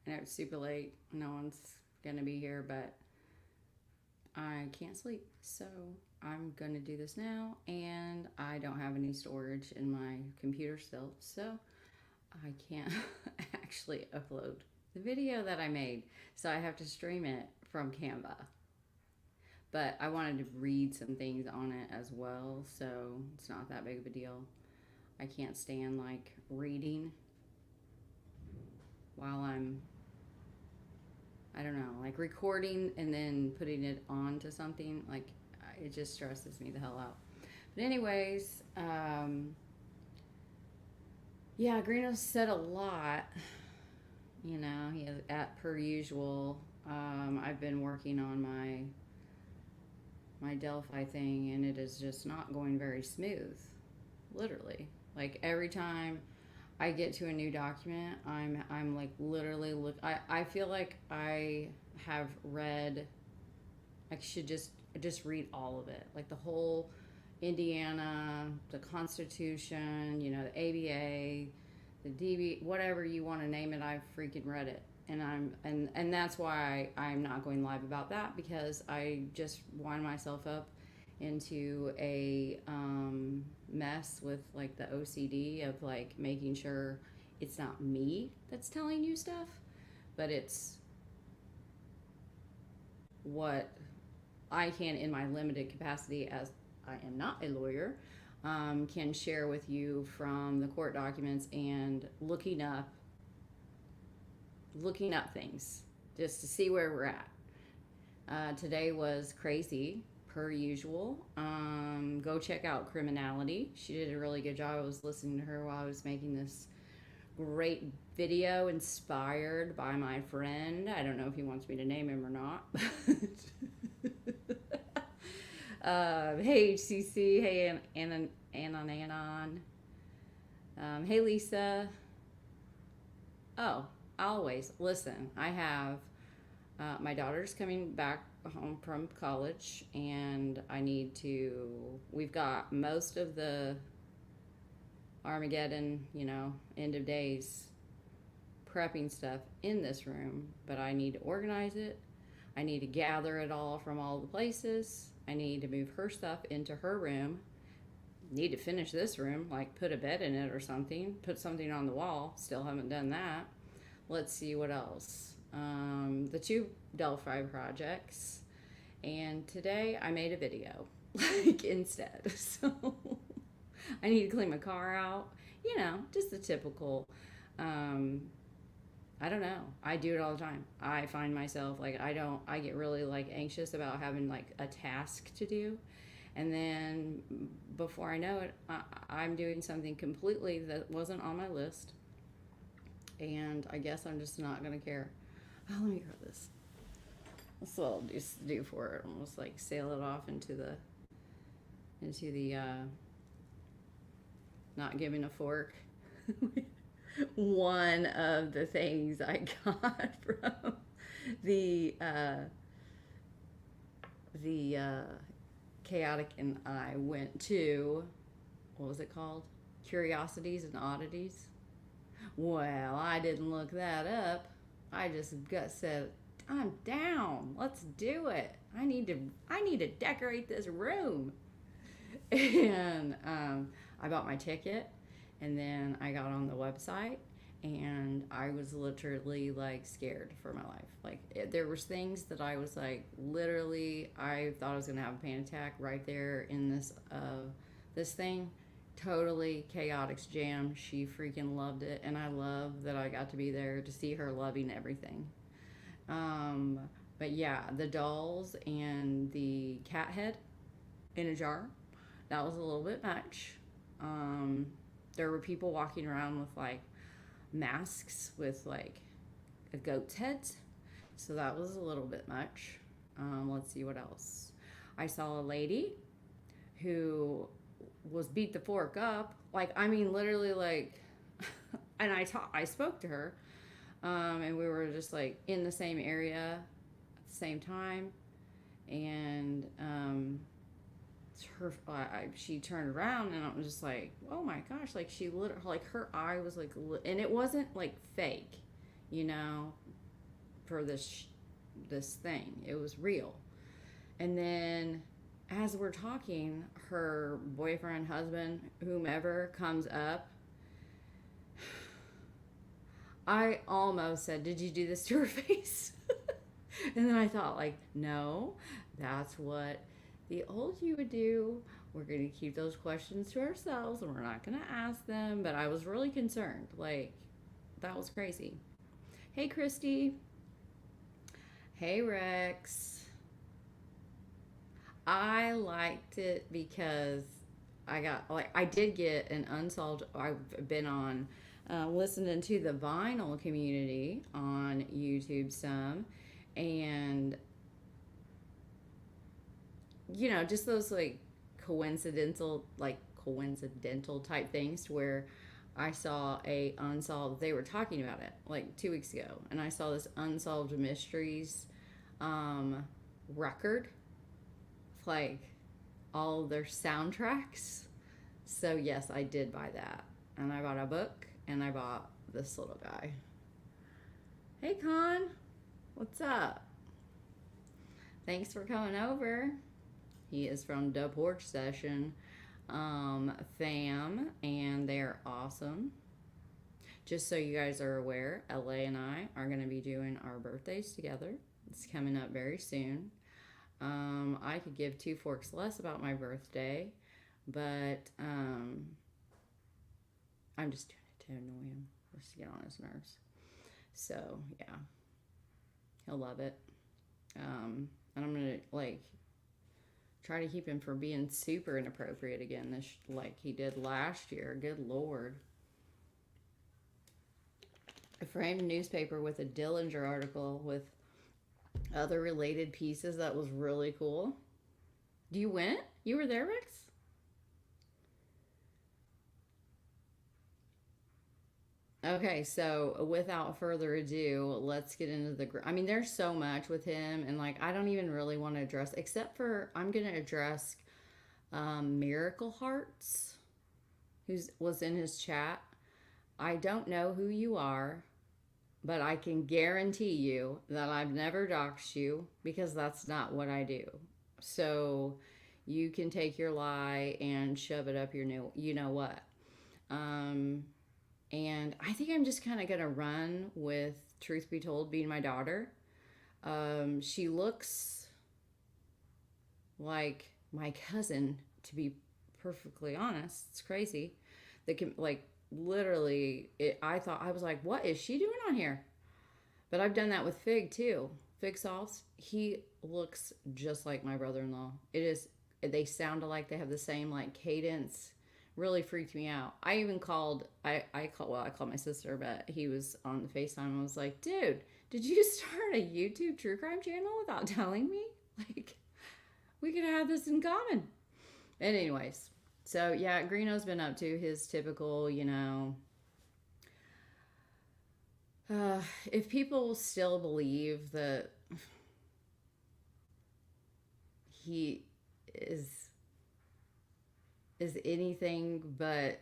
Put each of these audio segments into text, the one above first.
and it's super late. No one's gonna be here, but I can't sleep. So I'm gonna do this now, and I don't have any storage in my computer still, so I can't actually upload the video that I made. So I have to stream it from Canva. But I wanted to read some things on it as well, so it's not that big of a deal. I can't stand like reading while I don't know, like recording and then putting it onto something. Like, it just stresses me the hell out. But, anyways, yeah, Greeno said a lot. You know, he has, at per usual. I've been working on my Delphi thing, and it is just not going very smooth. Literally, like every time I get to a new document, I'm like literally I feel like I have read. I should just read all of it, like the whole Indiana, the Constitution, you know, the ABA, the DB, whatever you want to name it. I've freaking read it, and and that's why I'm not going live about that, because I just wind myself up into a mess with like the OCD of like making sure it's not me that's telling you stuff, but it's what I can, in my limited capacity as I am not a lawyer, can share with you from the court documents and looking up things just to see where we're at. Today was crazy, per usual. Go check out Criminality. She did a really good job. I was listening to her while I was making this great video inspired by my friend. I don't know if he wants me to name him or not. Hey HCC, hey Anon. Hey Lisa. Oh, always listen. I have my daughter's coming back home from college, and we've got most of the Armageddon, you know, end of days prepping stuff in this room, but I need to organize it. I need to gather it all from all the places. I need to move her stuff into her room. Need to finish this room, like put a bed in it or something, put something on the wall. Still haven't done that. Let's see what else. The two Delphi projects, and today I made a video, like, instead. So I need to clean my car out. You know, just the typical. I don't know. I do it all the time. I find myself like I get really like anxious about having like a task to do. And then before I know it, I'm doing something completely that wasn't on my list. And I guess I'm just not going to care. Oh, let me grab this. That's what I'll just do for it. Almost like sail it off into the not giving a fork. One of the things I got from the Chaotic and I went to, what was it called? Curiosities and Oddities. Well, I didn't look that up. I just said, I'm down. Let's do it. I need to decorate this room. And I bought my ticket, and then I got on the website, and I was literally like scared for my life. Like, there was things that I was like, literally, I thought I was gonna have a panic attack right there in this thing. Totally Chaotic's jam. She freaking loved it, and I love that I got to be there to see her loving everything. But yeah, the dolls and the cat head in a jar, that was a little bit much. There were people walking around with like masks with like a goat's head, so that was a little bit much. Let's see what else. I saw a lady who was beat the fork up, like, I mean, literally, like, and I spoke to her, and we were just like in the same area at the same time, and she turned around, and I was just like, oh my gosh, like, she literally, like, her eye was like, and it wasn't like fake, you know, for this thing. It was real. And then as we're talking, her boyfriend, husband, whomever comes up, I almost said, "Did you do this to her face?" And then I thought, like, no, that's what the old you would do. We're going to keep those questions to ourselves and we're not going to ask them. But I was really concerned. Like, that was crazy. Hey, Christy. Hey, Rex. I liked it because I did get an unsolved. I've been on listening to the vinyl community on YouTube some, and just those like coincidental type things to where I saw a unsolved. They were talking about it like 2 weeks ago, and I saw this unsolved mysteries record, like all of their soundtracks. So yes, I did buy that, and I bought a book, and I bought this little guy. Hey, Con, what's up? Thanks for coming over. He is from the Porch Session fam, and they're awesome. Just so you guys are aware, LA and I are going to be doing our birthdays together. It's coming up very soon. I could give two forks less about my birthday, but I'm just doing it to annoy him, just to get on his nerves. So yeah, he'll love it. And I'm gonna like try to keep him from being super inappropriate again, this like he did last year. Good Lord. I framed a newspaper with a Dillinger article with other related pieces. That was really cool. Do you win? You were there, Rex? Okay, so without further ado, let's get into I mean, there's so much with him, and like, I don't even really want to address, except for I'm going to address Miracle Hearts, was in his chat. I don't know who you are, but I can guarantee you that I've never doxed you because that's not what I do. So you can take your lie and shove it up your new, you know what. And I think I'm just kind of going to run with, truth be told, being my daughter. She looks like my cousin, to be perfectly honest. It's crazy. Like, literally, I was like, what is she doing on here? But I've done that with Fig, too. Fig Sauce, he looks just like my brother-in-law. They sound alike. They have the same, like, cadence. Really freaked me out. I even called my sister, but he was on the FaceTime. I was like, dude, did you start a YouTube true crime channel without telling me? Like, we could have this in common. And anyways, so yeah, Greeno's been up to his typical, if people still believe that he is anything but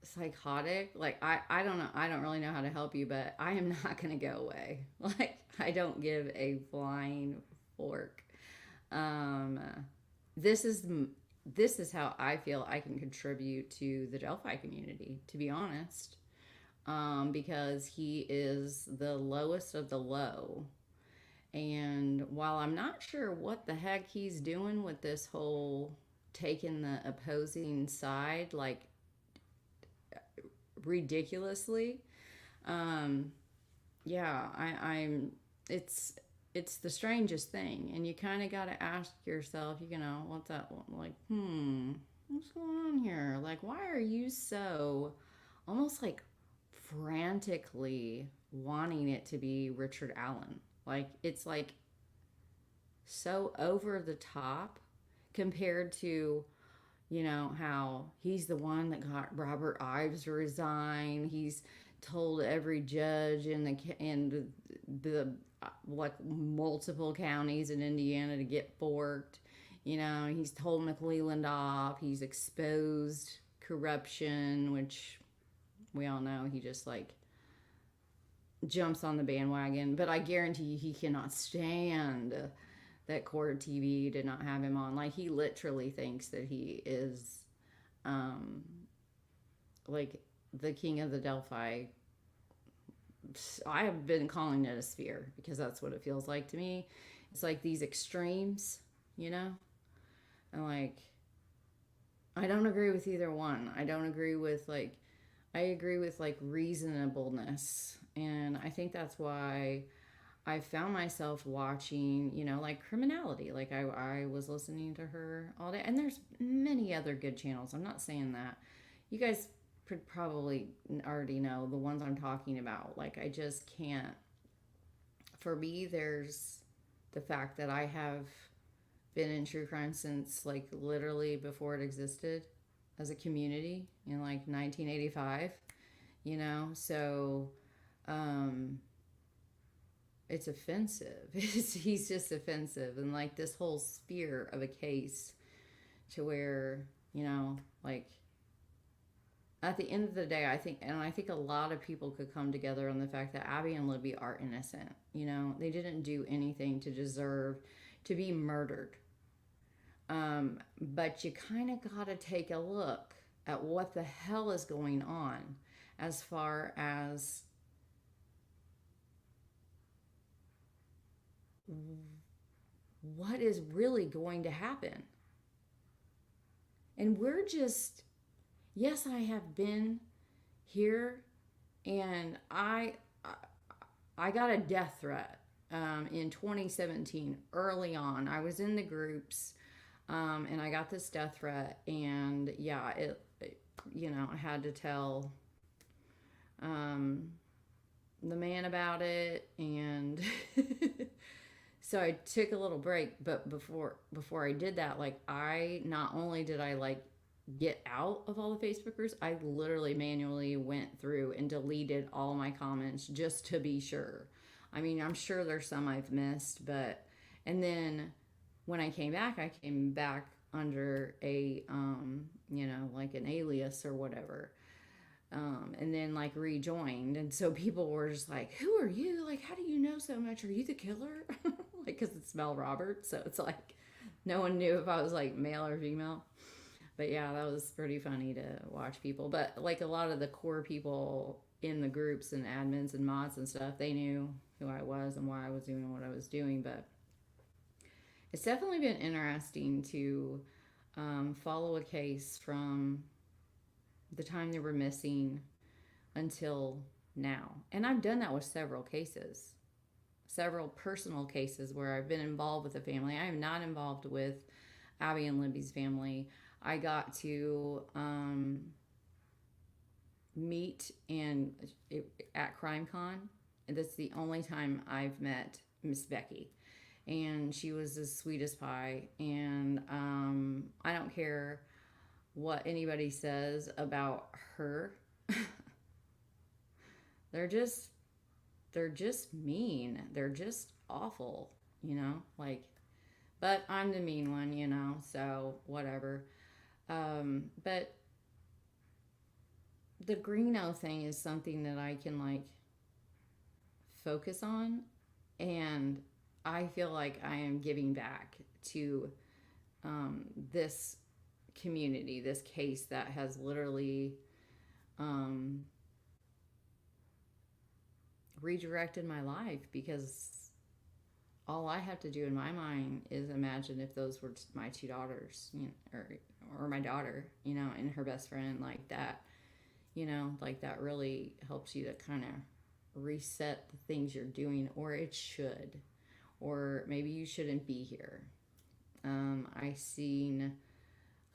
psychotic, like I don't know, I don't really know how to help you, but I am not gonna go away. Like, I don't give a flying fork. This is how I feel I can contribute to the Delphi community, to be honest, because he is the lowest of the low. And while I'm not sure what the heck he's doing with this whole taking the opposing side, like, ridiculously, yeah, it's the strangest thing, and you kind of got to ask yourself, what's that, like, what's going on here? Like, why are you so almost like frantically wanting it to be Richard Allen? Like, it's like so over the top compared to, how he's the one that got Robert Ives to resign. He's told every judge in the like multiple counties in Indiana to get forked. He's told McClelland off. He's exposed corruption, which we all know he just like jumps on the bandwagon, but I guarantee you he cannot stand that Court TV did not have him on. Like, he literally thinks that he is um like the king of the Delphi. I have been calling it a sphere because that's what it feels like to me. It's like these extremes, you know? And like, I don't agree with either one. I don't agree with like, I agree with like reasonableness. And I think that's why I found myself watching, you know, like Criminality. Like, I was listening to her all day. And there's many other good channels. I'm not saying that. You guys probably already know the ones I'm talking about. Like, I just can't. For me, there's the fact that I have been in true crime since like literally before it existed as a community in like 1985, you know? So, it's offensive. He's just offensive. And like this whole sphere of a case to where, you know, like at the end of the day, I think a lot of people could come together on the fact that Abby and Libby are innocent. You know, they didn't do anything to deserve to be murdered. But you kind of got to take a look at what the hell is going on as far as what is really going to happen. And we're just, yes, I have been here, and I got a death threat in 2017 early on. I was in the groups, and I got this death threat, and yeah, you know, I had to tell the man about it, and so I took a little break. But before I did that, like, I not only did I like get out of all the Facebook groups, I literally manually went through and deleted all my comments just to be sure. I mean, I'm sure there's some I've missed, but and then when I came back under a you know, like an alias or whatever. And then like rejoined, and so people were just like, "Who are you? Like, how do you know so much? Are you the killer?" Like, because it's Mel Roberts, so it's like no one knew if I was like male or female. But yeah, that was pretty funny to watch people. But like a lot of the core people in the groups and admins and mods and stuff, they knew who I was and why I was doing what I was doing. But it's definitely been interesting to follow a case from the time they were missing until now. And I've done that with several cases, several personal cases where I've been involved with a family. I am not involved with Abby and Libby's family. I got to meet at CrimeCon. That's the only time I've met Miss Becky. And she was the sweetest pie. And I don't care what anybody says about her. they're just mean. They're just awful, you know, like, but I'm the mean one, you know, so whatever. But the Greeno thing is something that I can like focus on, and I feel like I am giving back to this community, this case that has literally redirected my life, because all I have to do in my mind is imagine if those were my two daughters, you know, or my daughter, you know, and her best friend, like that, you know, like that really helps you to kind of reset the things you're doing, or it should, or maybe you shouldn't be here.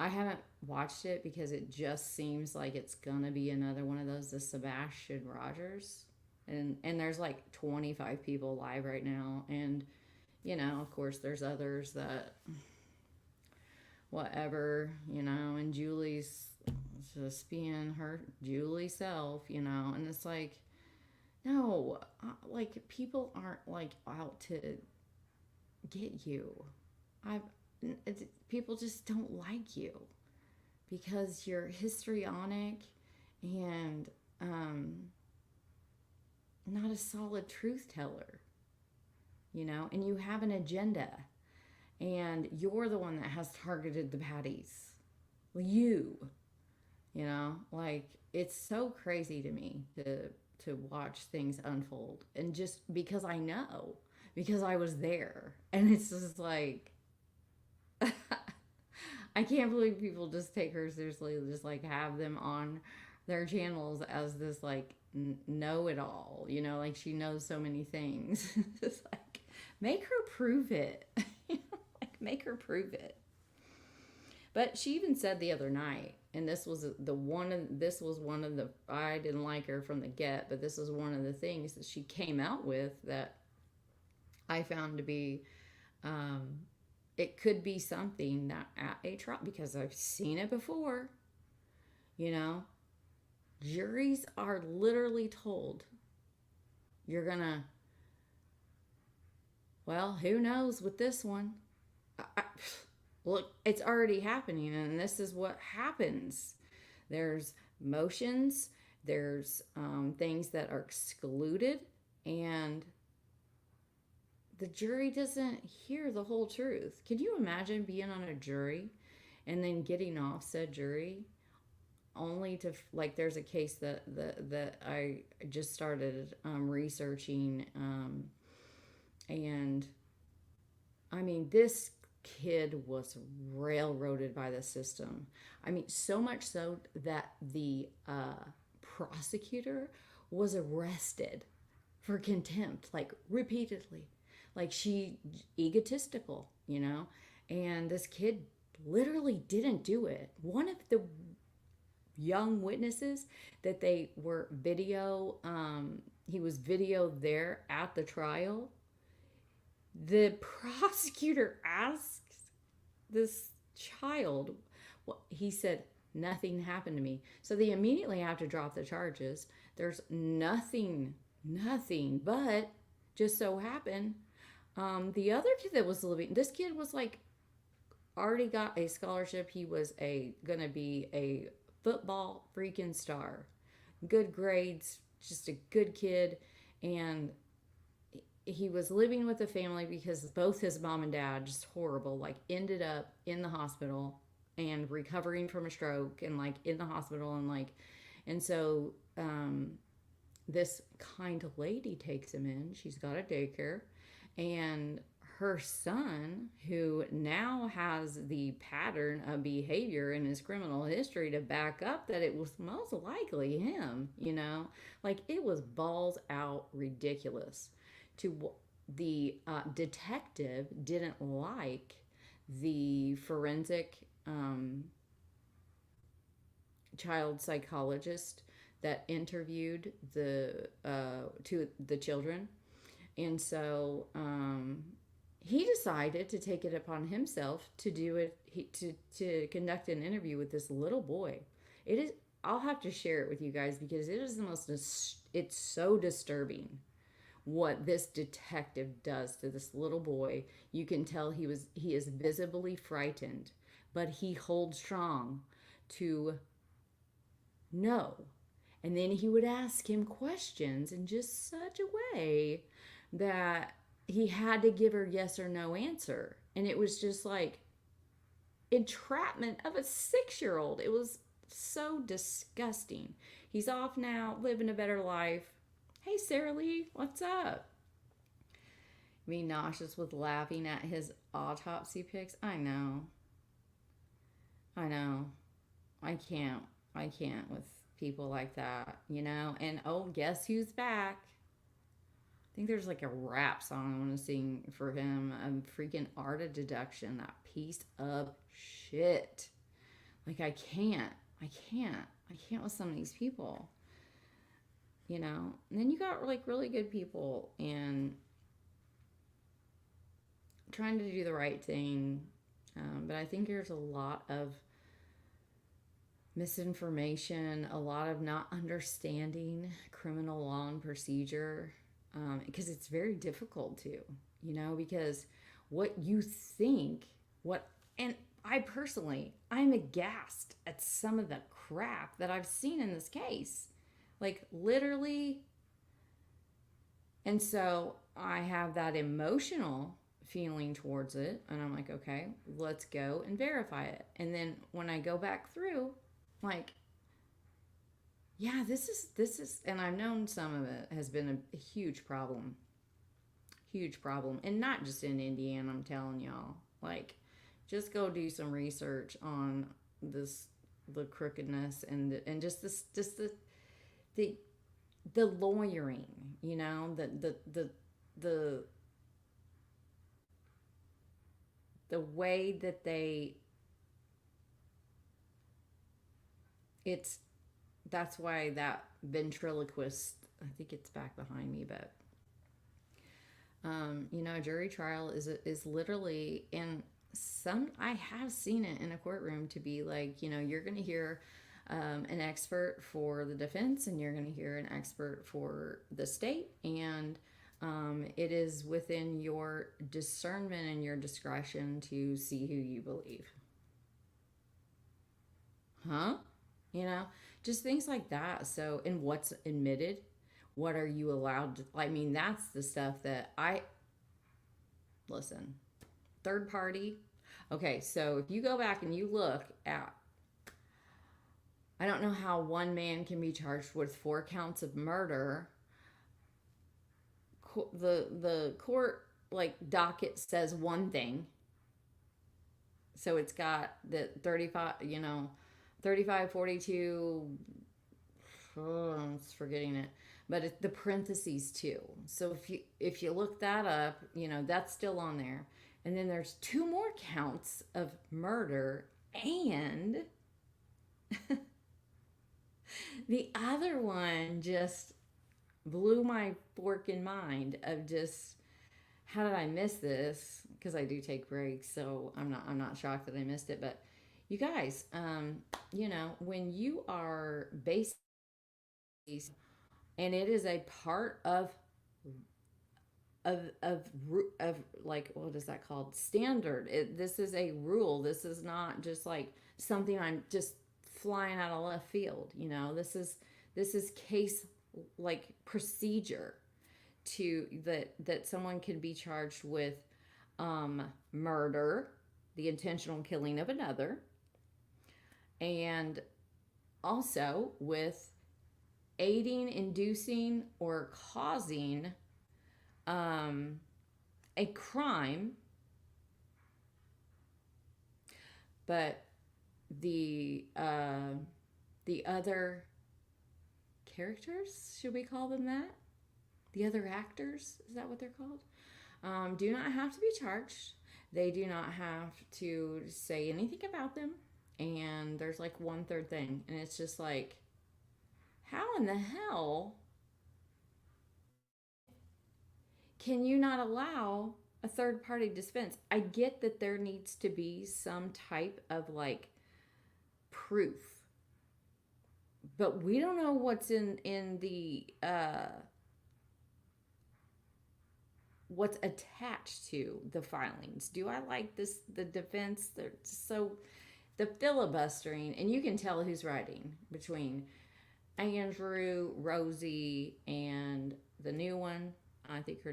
I haven't watched it because it just seems like it's gonna be another one of those, the Sebastian Rogers, and there's like 25 people live right now, and you know, of course, there's others that whatever, you know, and Julie's just being her Julie self, you know, and it's like, no, like people aren't like out to get you. People just don't like you because you're histrionic, and no, not a solid truth teller, you know, and you have an agenda, and you're the one that has targeted the baddies. You, you know, like it's so crazy to me to watch things unfold, and just because I know, because I was there, and it's just like I can't believe people just take her seriously, just like have them on their channels as this like know it all, you know, like she knows so many things. Just like make her prove it. Like make her prove it. But she even said the other night, and this was one of the, I didn't like her from the get, but this is one of the things that she came out with that I found to be, um, it could be something that at a trial, because I've seen it before, you know, juries are literally told, you're gonna, well, who knows with this one? Look, it's already happening, and this is what happens. There's motions, there's things that are excluded, and the jury doesn't hear the whole truth. Can you imagine being on a jury and then getting off said jury only to, like, there's a case that I just started researching, and I mean, this kid was railroaded by the system. I mean, so much so that the prosecutor was arrested for contempt, like repeatedly. Like she egotistical, you know? And this kid literally didn't do it. One of the young witnesses that they were he was video there at the trial. The prosecutor asks this child, well, he said, nothing happened to me. So they immediately have to drop the charges. There's nothing, but just so happened, the other kid that was living, this kid was like, already got a scholarship. He was gonna be a football freaking star. Good grades, just a good kid. And he was living with a family because both his mom and dad, just horrible, like ended up in the hospital and recovering from a stroke, and like in the hospital, and like, and so this kind lady takes him in. She's got a daycare, and her son, who now has the pattern of behavior in his criminal history to back up that it was most likely him, you know, like it was balls out ridiculous. To the detective didn't like the forensic child psychologist that interviewed the children, and so he decided to take it upon himself to do it, to conduct an interview with this little boy. It is, I'll have to share it with you guys because it is the most, it's so disturbing what this detective does to this little boy. You can tell he is visibly frightened, but he holds strong to know. And then he would ask him questions in just such a way that he had to give her yes or no answer. And it was just like entrapment of a 6-year-old. It was so disgusting. He's off now, living a better life. Hey, Sarah Lee, what's up? Me nauseous with laughing at his autopsy pics. I know. I can't with people like that, you know? And oh, guess who's back? I think there's like a rap song I want to sing for him. Freaking Art of Deduction, that piece of shit. Like I can't with some of these people, you know. And then you got like really good people and trying to do the right thing, but I think there's a lot of misinformation, a lot of not understanding criminal law and procedure, because it's very difficult to, you know, because what you think, and I personally, I'm aghast at some of the crap that I've seen in this case. Like literally, And so I have that emotional feeling towards it, and I'm like, okay, let's go and verify it. And then when I go back through, like, yeah, this is, and I've known some of it has been a huge problem, and not just in Indiana. I'm telling y'all, like, just go do some research on this, the crookedness and just this, just the the lawyering, you know, the the way that they, it's, that's why that ventriloquist, I think it's back behind me, but you know, a jury trial is literally in some, I have seen it in a courtroom to be like, you know, you're going to hear an expert for the defense and you're going to hear an expert for the state, and it is within your discernment and your discretion to see who you believe. Huh? You know, just things like that. So, and what's admitted, what are you allowed to, I mean, that's the stuff that I, listen, third party. Okay, so if you go back and you look at, I don't know how one man can be charged with 4 counts of murder. The court, like, docket says one thing. So it's got the 35, you know, 35, 42, oh, I'm forgetting it, but it's the parentheses too. So if you look that up, you know, that's still on there. And then there's 2 more counts of murder, and the other one just blew my forking mind of just, how did I miss this? Because I do take breaks, so I'm not shocked that I missed it. But you guys, you know, when you are based, and it is a part of like, what is that called, standard, this is a rule, this is not just like something I'm just flying out of left field, you know, this is case, like, procedure, to that someone can be charged with murder, the intentional killing of another, and also with aiding, inducing, or causing a crime. But the other characters, should we call them that? The other actors, is that what they're called? Do not have to be charged. They do not have to say anything about them. And there's like one third thing, and it's just like, how in the hell can you not allow a third party defense? I get that there needs to be some type of like proof, but we don't know what's in the what's attached to the filings. Do I like this, the defense? They're so, the filibustering, and you can tell who's writing between Andrew, Rosie, and the new one. I think her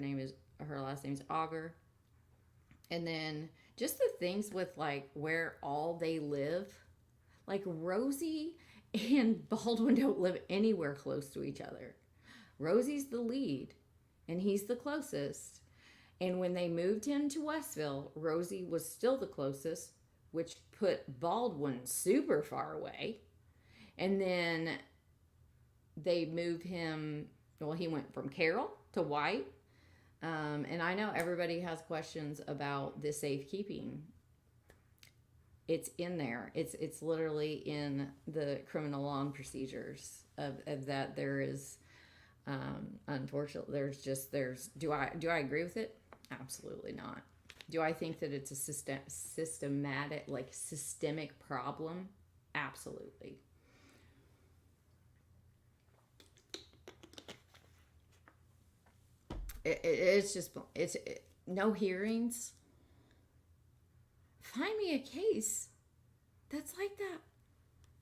last name is Auger. And then just the things with like where all they live. Like Rosie and Baldwin don't live anywhere close to each other. Rosie's the lead, and he's the closest. And when they moved him to Westville, Rosie was still the closest, which put Baldwin super far away. And then they moved him, well, he went from Carroll to White. And I know everybody has questions about the safekeeping. It's in there. It's literally in the criminal law and procedures of that. There is, unfortunately, there's do I agree with it? Absolutely not. Do I think that it's a systemic problem? Absolutely. It's just, no hearings. Find me a case that's like that.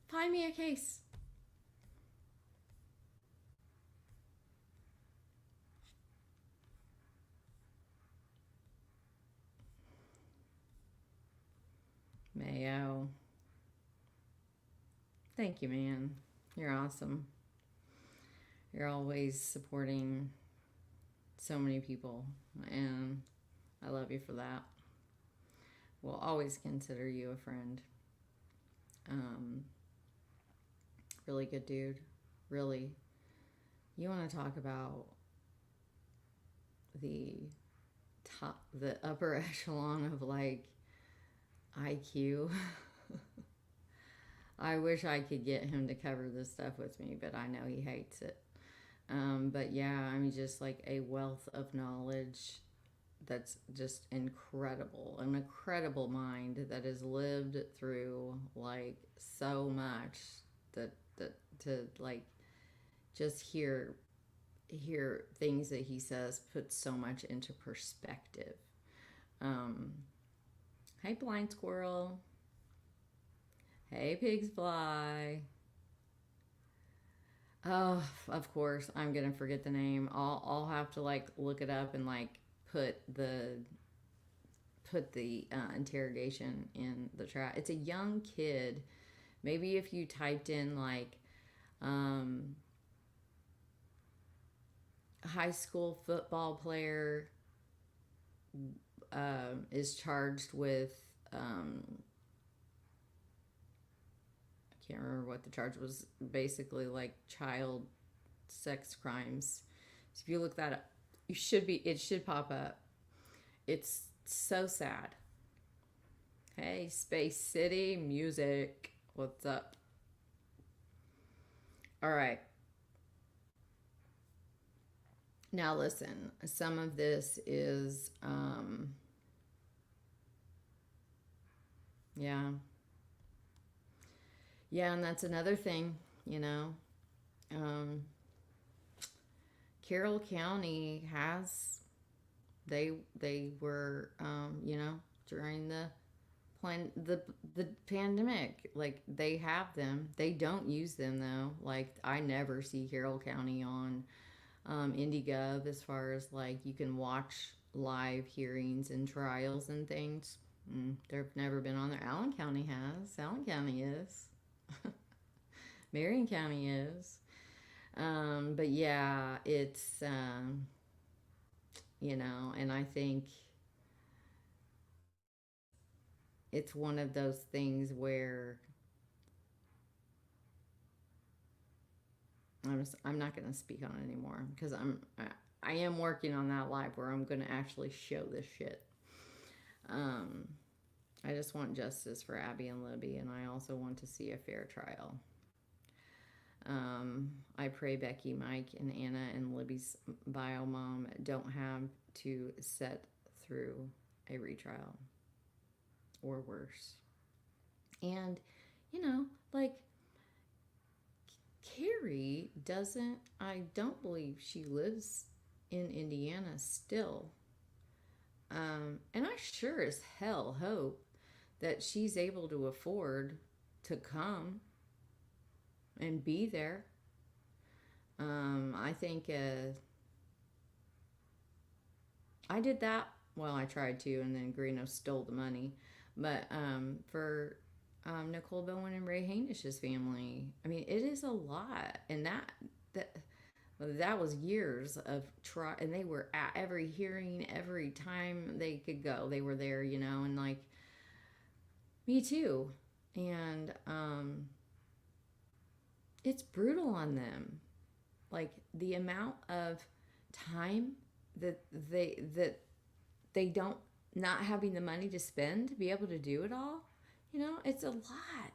Find me a case. Thank you, man. You're awesome. You're always supporting so many people, and I love you for that. We'll always consider you a friend. Um, really good dude. Really. You want to talk about the the upper echelon of like IQ? I wish I could get him to cover this stuff with me, but I know he hates it. But yeah, I mean, just like a wealth of knowledge that's just incredible. An incredible mind that has lived through like so much that to like just hear things that he says put so much into perspective. Um, hey, blind squirrel. Hey, pigs fly. Oh, of course, I'm gonna forget the name. I'll have to like look it up and like put the interrogation in the chat. It's a young kid. Maybe if you typed in like um, high school football player is charged with I can't remember what the charge was. Basically, like child sex crimes. So if you look that up, it should pop up. It's so sad. Hey, Space City Music. What's up? All right. Now listen, some of this is yeah. Yeah, and that's another thing, you know. Um Carroll County has they were you know, during the pandemic, like they have them. They don't use them though. Like I never see Carroll County on IndieGov as far as like you can watch live hearings and trials and things. They've never been on there. Allen County has. Allen County is. Marion County is. But yeah, it's you know, and I think it's one of those things where I'm not going to speak on it anymore because I am working on that live where I'm going to actually show this shit. I just want justice for Abby and Libby, and I also want to see a fair trial. I pray Becky, Mike, and Anna and Libby's bio mom don't have to sit through a retrial or worse. And, you know, like Carrie I don't believe she lives in Indiana still. And I sure as hell hope that she's able to afford to come and be there. I think I did that. Well, I tried to, and then Greeno stole the money. But for Nicole Bowen and Ray Hainish's family, I mean, it is a lot, and that was years of try, and they were at every hearing, every time they could go, they were there, you know, and like me too, and it's brutal on them, like the amount of time that they don't not having the money to spend to be able to do it all, you know, it's a lot.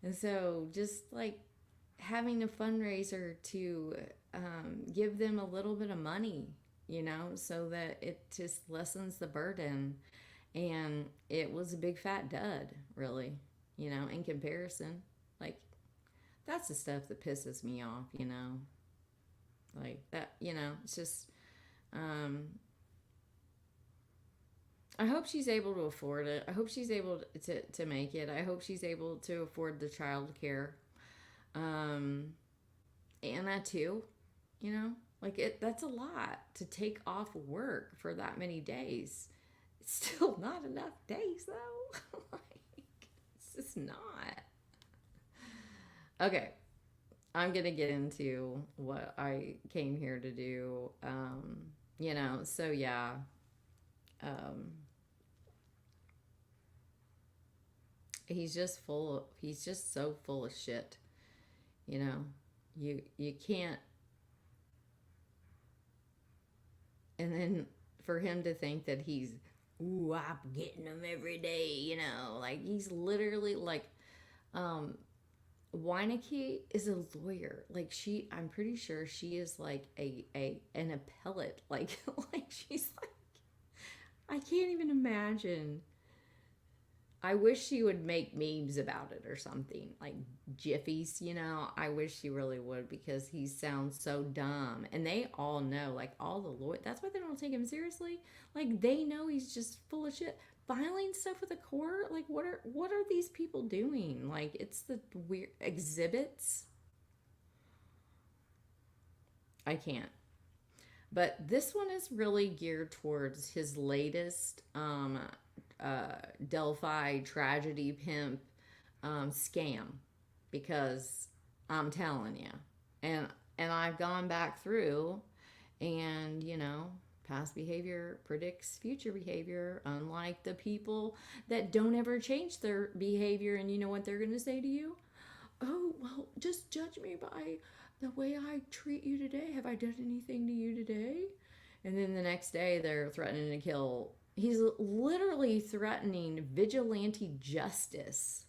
And so just like having a fundraiser to give them a little bit of money, you know, so that it just lessens the burden. And it was a big fat dud, really, you know, in comparison. Like, that's the stuff that pisses me off, you know. Like, that, you know, it's just, I hope she's able to afford it. I hope she's able to make it. I hope she's able to afford the child care. Anna too, you know, like that's a lot to take off work for that many days. It's still not enough days though. Like, it's just not. Okay, I'm gonna get into what I came here to do. So yeah, um, he's just so full of shit. You know, you can't. And then for him to think that he's, ooh, I'm getting them every day. Like he's literally like, um, Weineke is a lawyer. Like I'm pretty sure she is like an appellate. Like like she's like, I can't even imagine. I wish she would make memes about it or something, like jiffies, I wish she really would because he sounds so dumb. And they all know, like all the lawyers, that's why they don't take him seriously. Like they know he's just full of shit. Filing stuff with the court, like what are these people doing? Like it's the weird exhibits. I can't. But this one is really geared towards his latest Delphi tragedy pimp scam, because I'm telling you, and I've gone back through, and past behavior predicts future behavior. Unlike the people that don't ever change their behavior, and you know what they're going to say to you? Oh, well, just judge me by the way I treat you today. Have I done anything to you today? And then the next day they're threatening to kill. He's literally threatening vigilante justice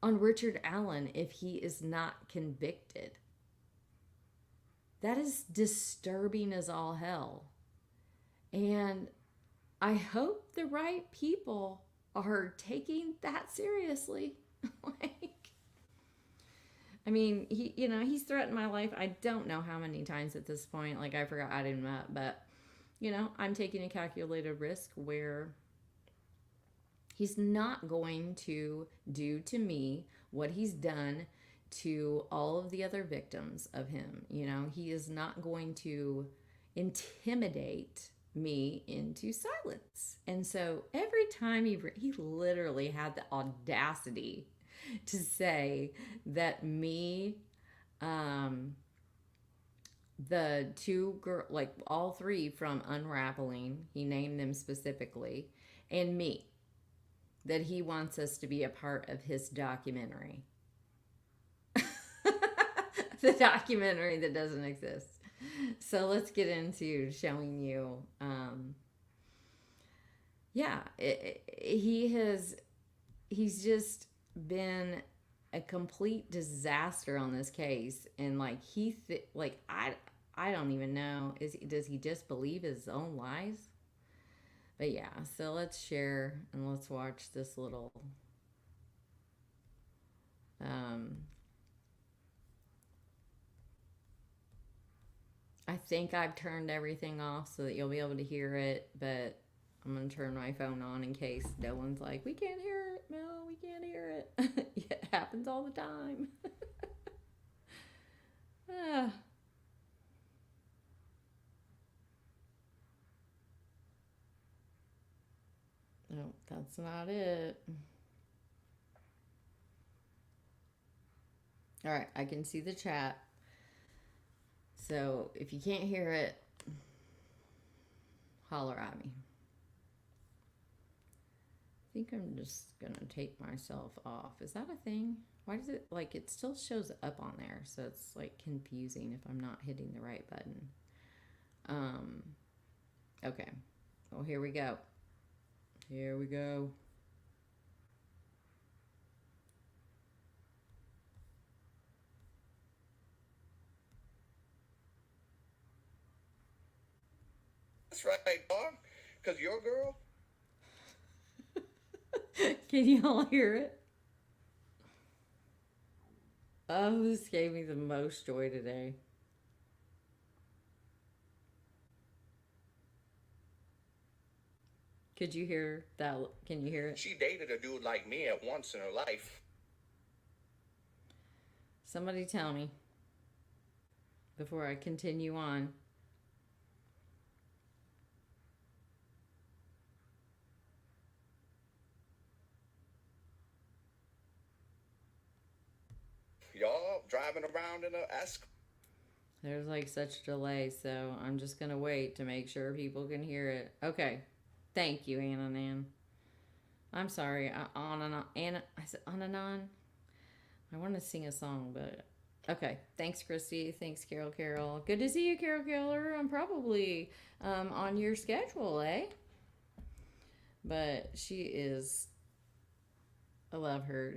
on Richard Allen if he is not convicted. That is disturbing as all hell. And I hope the right people are taking that seriously. Like, I mean, he's threatened my life. I don't know how many times at this point. Like, I forgot I didn't met, but I'm taking a calculated risk where he's not going to do to me what he's done to all of the other victims of him. He is not going to intimidate me into silence. And so every time he literally had the audacity to say that me, the two girl, like all three from Unraveling, he named them specifically, and me, that he wants us to be a part of his documentary. The documentary that doesn't exist. So let's get into showing you. He's just been a complete disaster on this case, and like I don't even know, does he just believe his own lies? But yeah, so let's share and let's watch this little I think I've turned everything off so that you'll be able to hear it, but I'm going to turn my phone on in case no one's like, we can't hear it, Mel, we can't hear it. It happens all the time. Ah. No, that's not it. All right, I can see the chat. So if you can't hear it, holler at me. I think I'm just going to take myself off. Is that a thing? Why does it, like, it still shows up on there, so it's, like, confusing if I'm not hitting the right button. Okay. Well, here we go. Here we go. That's right, dog. Because your girl. Can you all hear it? Oh, this gave me the most joy today. Could you hear that? Can you hear it? She dated a dude like me at once in her life. Somebody tell me before I continue on. driving around in a escort. There's like such a delay, so I'm just gonna wait to make sure people can hear it. Okay. Thank you, Ananan. I'm sorry, I said Ananan. I want to sing a song, but okay. Thanks, Christy. Thanks, Carol. Carol. Good to see you, Carol. Keller. I'm probably on your schedule, eh? But she is. I love her.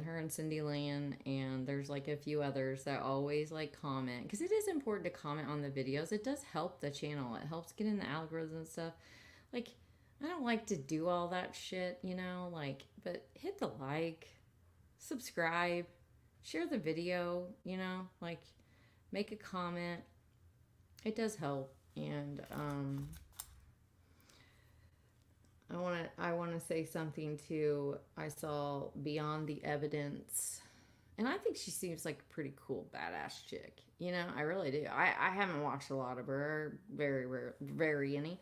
Her and Cindy Land, and there's like a few others that always like comment because it is important to comment on the videos. It does help the channel. It helps get in the algorithms and stuff. Like, I don't like to do all that shit, like, but hit the like, subscribe, share the video, like, make a comment. It does help. And I want to say something too. I saw Beyond the Evidence, and I think she seems like a pretty cool badass chick. I really do. I haven't watched a lot of her, very any.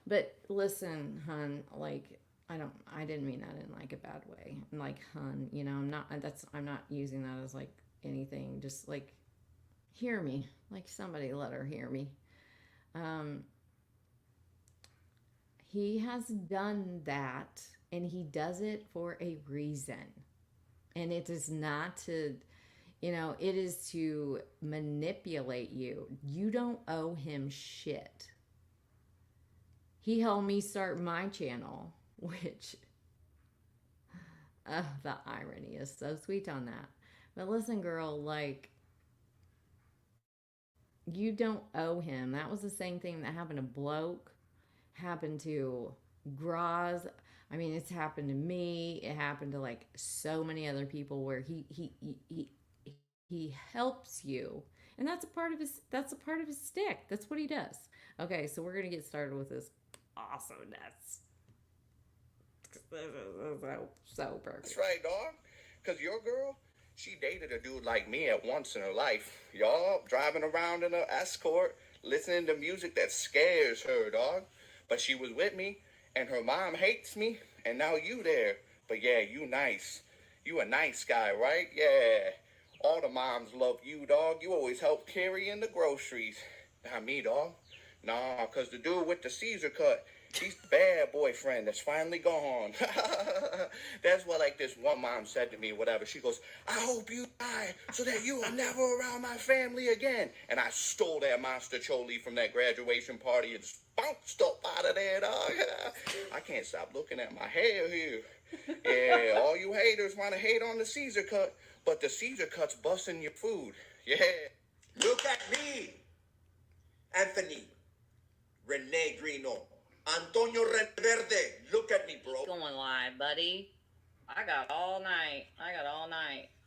But listen, hun, like, I didn't mean that in like a bad way. Like, hun, I'm not using that as like anything. Just like, hear me. Like, somebody let her hear me. He has done that, and he does it for a reason. And it is not to, it is to manipulate you. You don't owe him shit. He helped me start my channel, which, the irony is so sweet on that. But listen, girl, like, you don't owe him. That was the same thing that happened to Bloke, happened to Graz. I mean, it's happened to me. It happened to like so many other people where he helps you, and that's a part of his stick. That's what he does. Okay, so we're gonna get started with this awesomeness. This is so perfect. That's right, dog. Because your girl, she dated a dude like me at once in her life. Y'all driving around in an escort, listening to music that scares her, dog. But she was with me, and her mom hates me, and now you there. But yeah, you nice. You a nice guy, right? Yeah. All the moms love you, dog. You always help carry in the groceries. Not me, dog. Nah, because the dude with the Caesar cut, he's the bad boyfriend that's finally gone. That's what, like, this one mom said to me, whatever. She goes, I hope you die so that you are never around my family again. And I stole that monster choli from that graduation party and bounced up out of there, dog. I can't stop looking at my hair here. Yeah, all you haters want to hate on the Caesar cut, but the Caesar cut's busting your food. Yeah. Look at me, Anthony, Rene Greeno, Antonio Reverde. Look at me, bro. Going live, buddy. I got all night.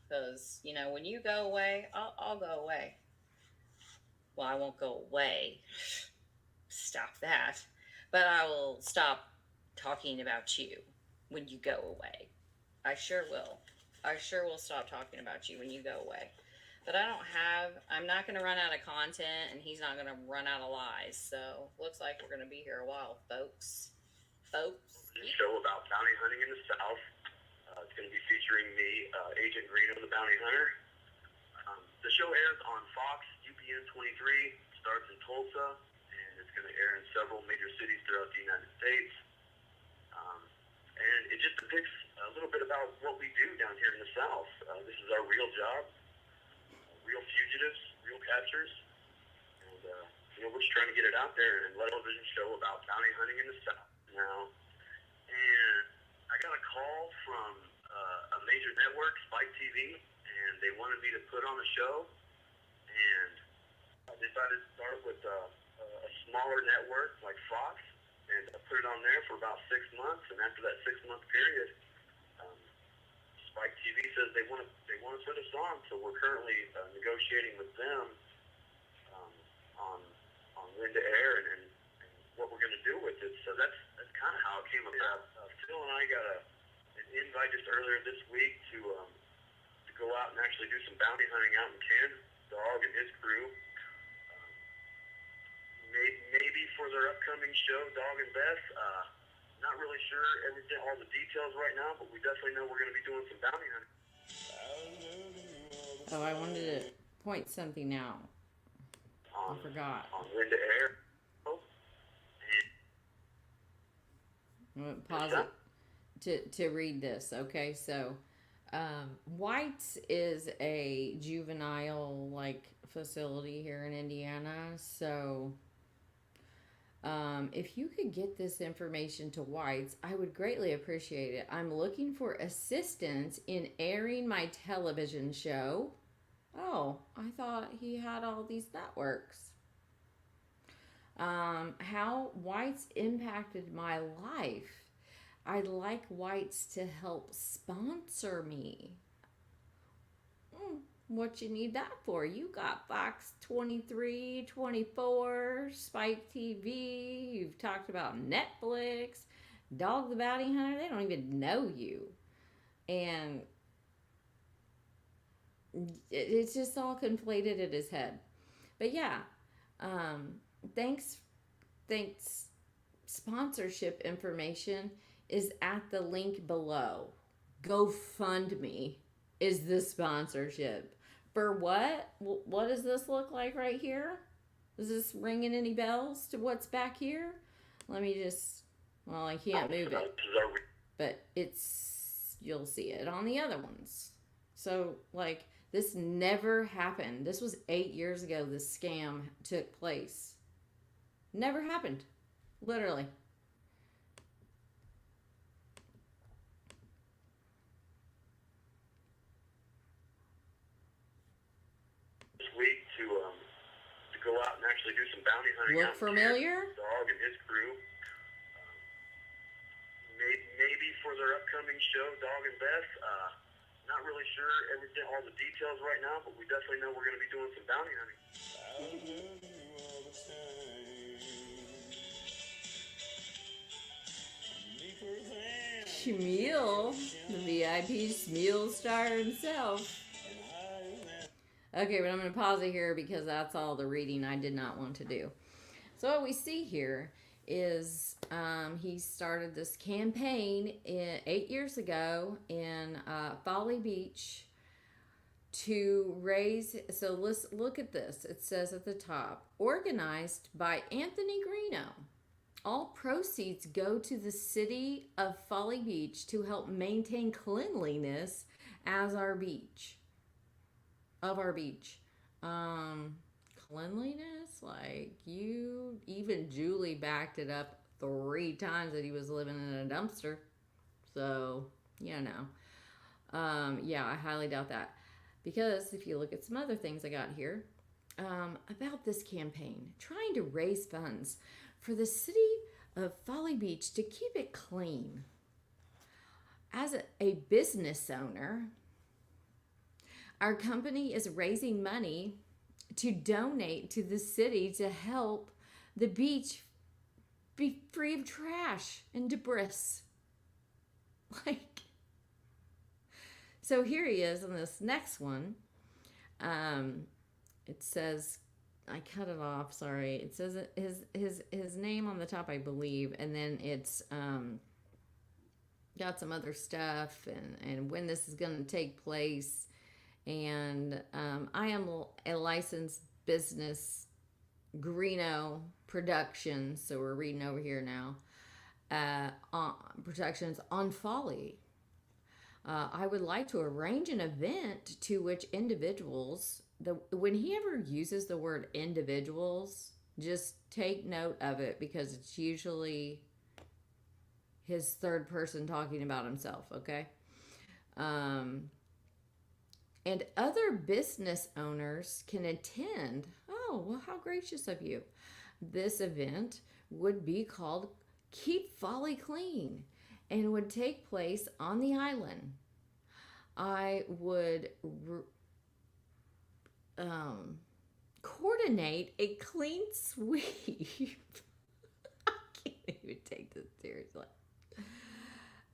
Because, when you go away, I'll go away. Well, I won't go away. Stop that. But I will stop talking about you when you go away. I sure will. I sure will stop talking about you when you go away. But I'm not going to run out of content, and he's not going to run out of lies. So, looks like we're going to be here a while, folks. A show about bounty hunting in the South. It's going to be featuring me, Agent Greeno, the bounty hunter. The show airs on Fox, UPN 23, starts in Tulsa, and it's going to air in several major cities throughout the United States. And it just depicts a little bit about what we do down here in the South. This is our real job. Real fugitives, real captures, and we're just trying to get it out there and let a television show about bounty hunting in the South now. And I got a call from a major network, Spike TV, and they wanted me to put on a show. And I decided to start with a smaller network like Fox, and I put it on there for about 6 months. And after that 6-month period, Spike TV says they want to put us on, so we're currently negotiating with them on when to air and what we're going to do with it. So that's kind of how it came about. Phil and I got an invite just earlier this week to go out and actually do some bounty hunting out in Kansas. Dog and his crew. Maybe for their upcoming show, Dog and Beth. Not really sure all the details right now, but we definitely know we're going to be doing some bounty hunting. Oh, I wanted to point something out. I forgot. On when to air. I'm gonna pause it to read this. Okay, so White's is a juvenile facility here in Indiana. So if you could get this information to White's, I would greatly appreciate it. I'm looking for assistance in airing my television show. Oh, I thought he had all these networks. How White's impacted my life. I'd like White's to help sponsor me. What you need that for? You got Fox 23, 24, Spike TV. You've talked about Netflix, Dog the Bounty Hunter. They don't even know you. And it's just all conflated in his head. But yeah, thanks. Sponsorship information is at the link below. GoFundMe is the sponsorship. For what? What does this look like right here? Is this ringing any bells to what's back here? Let me just, well, I can't move it. But you'll see it on the other ones. So, this never happened. This was 8 years ago this scam took place. Never happened. Literally. This week to go out and actually do some bounty hunting. Look familiar? Dog and his crew. Maybe for their upcoming show, Dog and Beth. Not really sure all the details right now, but we definitely know we're going to be doing some bounty hunting. Schmiel, the VIP Schmiel star himself. Okay, but I'm going to pause it here because that's all the reading I did not want to do. So what we see here is he started this campaign 8 years ago in Folly Beach to raise, so let's look at this. It says at the top, organized by Anthony Greeno. All proceeds go to the city of Folly Beach to help maintain cleanliness as our beach. Cleanliness? Even Julie backed it up 3 times that he was living in a dumpster. So, yeah, I highly doubt that. Because if you look at some other things I got here about this campaign, trying to raise funds for the city of Folly Beach to keep it clean. As a business owner, our company is raising money to donate to the city to help the beach be free of trash and debris. So here he is on this next one. It says, I cut it off, sorry. It says his name on the top, I believe, and then it's got some other stuff and when this is going to take place. And I am a licensed business, Greeno Productions, so we're reading over here now, Productions on Folly. I would like to arrange an event to which individuals, when he ever uses the word individuals, just take note of it because it's usually his third person talking about himself, okay? And other business owners can attend. Oh, well, how gracious of you. This event would be called Keep Folly Clean and would take place on the island. I would coordinate a clean sweep. I can't even take this seriously.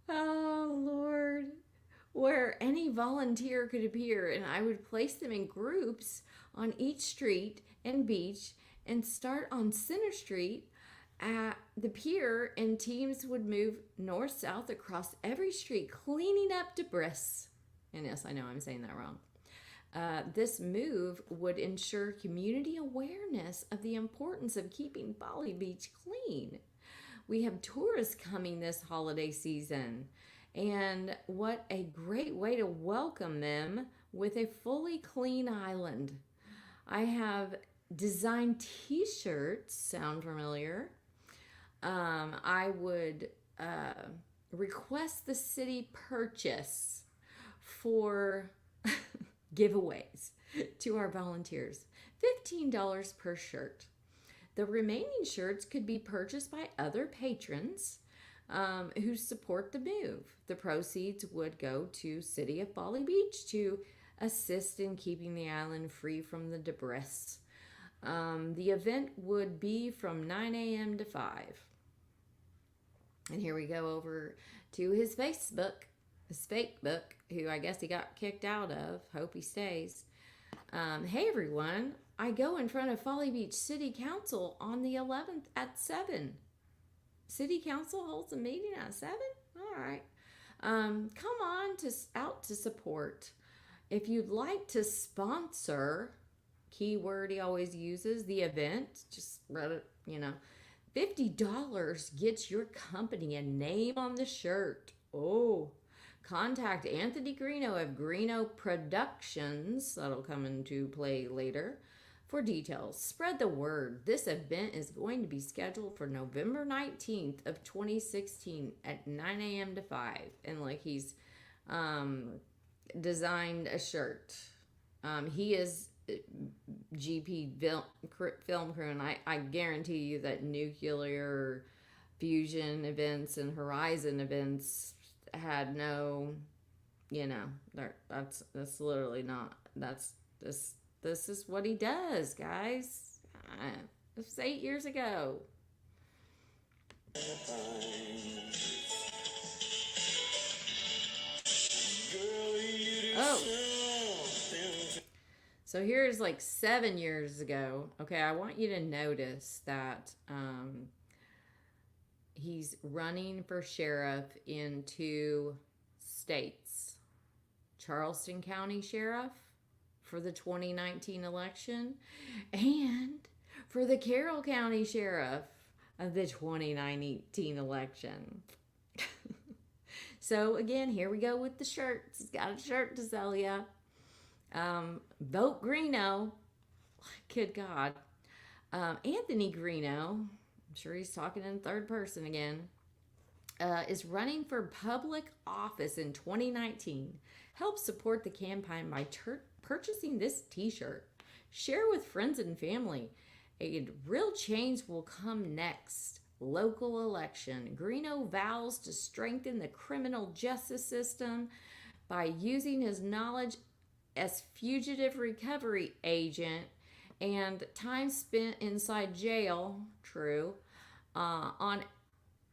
Oh, Lord. Where any volunteer could appear, and I would place them in groups on each street and beach and start on Center Street at the pier, and teams would move north-south across every street, cleaning up debris. And yes, I know I'm saying that wrong. This move would ensure community awareness of the importance of keeping Folly Beach clean. We have tourists coming this holiday season, and what a great way to welcome them with a fully clean island. I have designed t shirts, sound familiar? I would request the city purchase for giveaways to our volunteers $15 per shirt. The remaining shirts could be purchased by other patrons who support the move. The proceeds would go to City of Folly Beach to assist in keeping the island free from the debris. The event would be from 9 a.m. to 5. And here we go over to his Facebook, his fake book, who I guess he got kicked out of. Hope he stays. Hey everyone, I go in front of Folly Beach City Council on the 11th at 7. City Council holds a meeting at 7? All right. Come on out to support. If you'd like to sponsor, keyword he always uses, the event, just write it, $50 gets your company a name on the shirt. Oh, contact Anthony Greeno of Greeno Productions, that'll come into play later, for details. Spread the word. This event is going to be scheduled for November 19th of 2016 at 9 a.m. to 5. And he's designed a shirt. He is GP film crew, and I guarantee you that nuclear fusion events and horizon events had no, that's literally not, this is what he does, guys. This was 8 years ago. Oh. So here's 7 years ago. Okay, I want you to notice that he's running for sheriff in 2 states. Charleston County Sheriff for the 2019 election, and for the Carroll County Sheriff of the 2019 election. So again, here we go with the shirts. He's got a shirt to sell ya. Vote Greeno. Good God. Anthony Greeno, I'm sure he's talking in third person again, is running for public office in 2019. Help support the campaign by purchasing this t-shirt. Share with friends and family. A real change will come next. Local election. Greeno vows to strengthen the criminal justice system by using his knowledge as fugitive recovery agent and time spent inside jail, true, on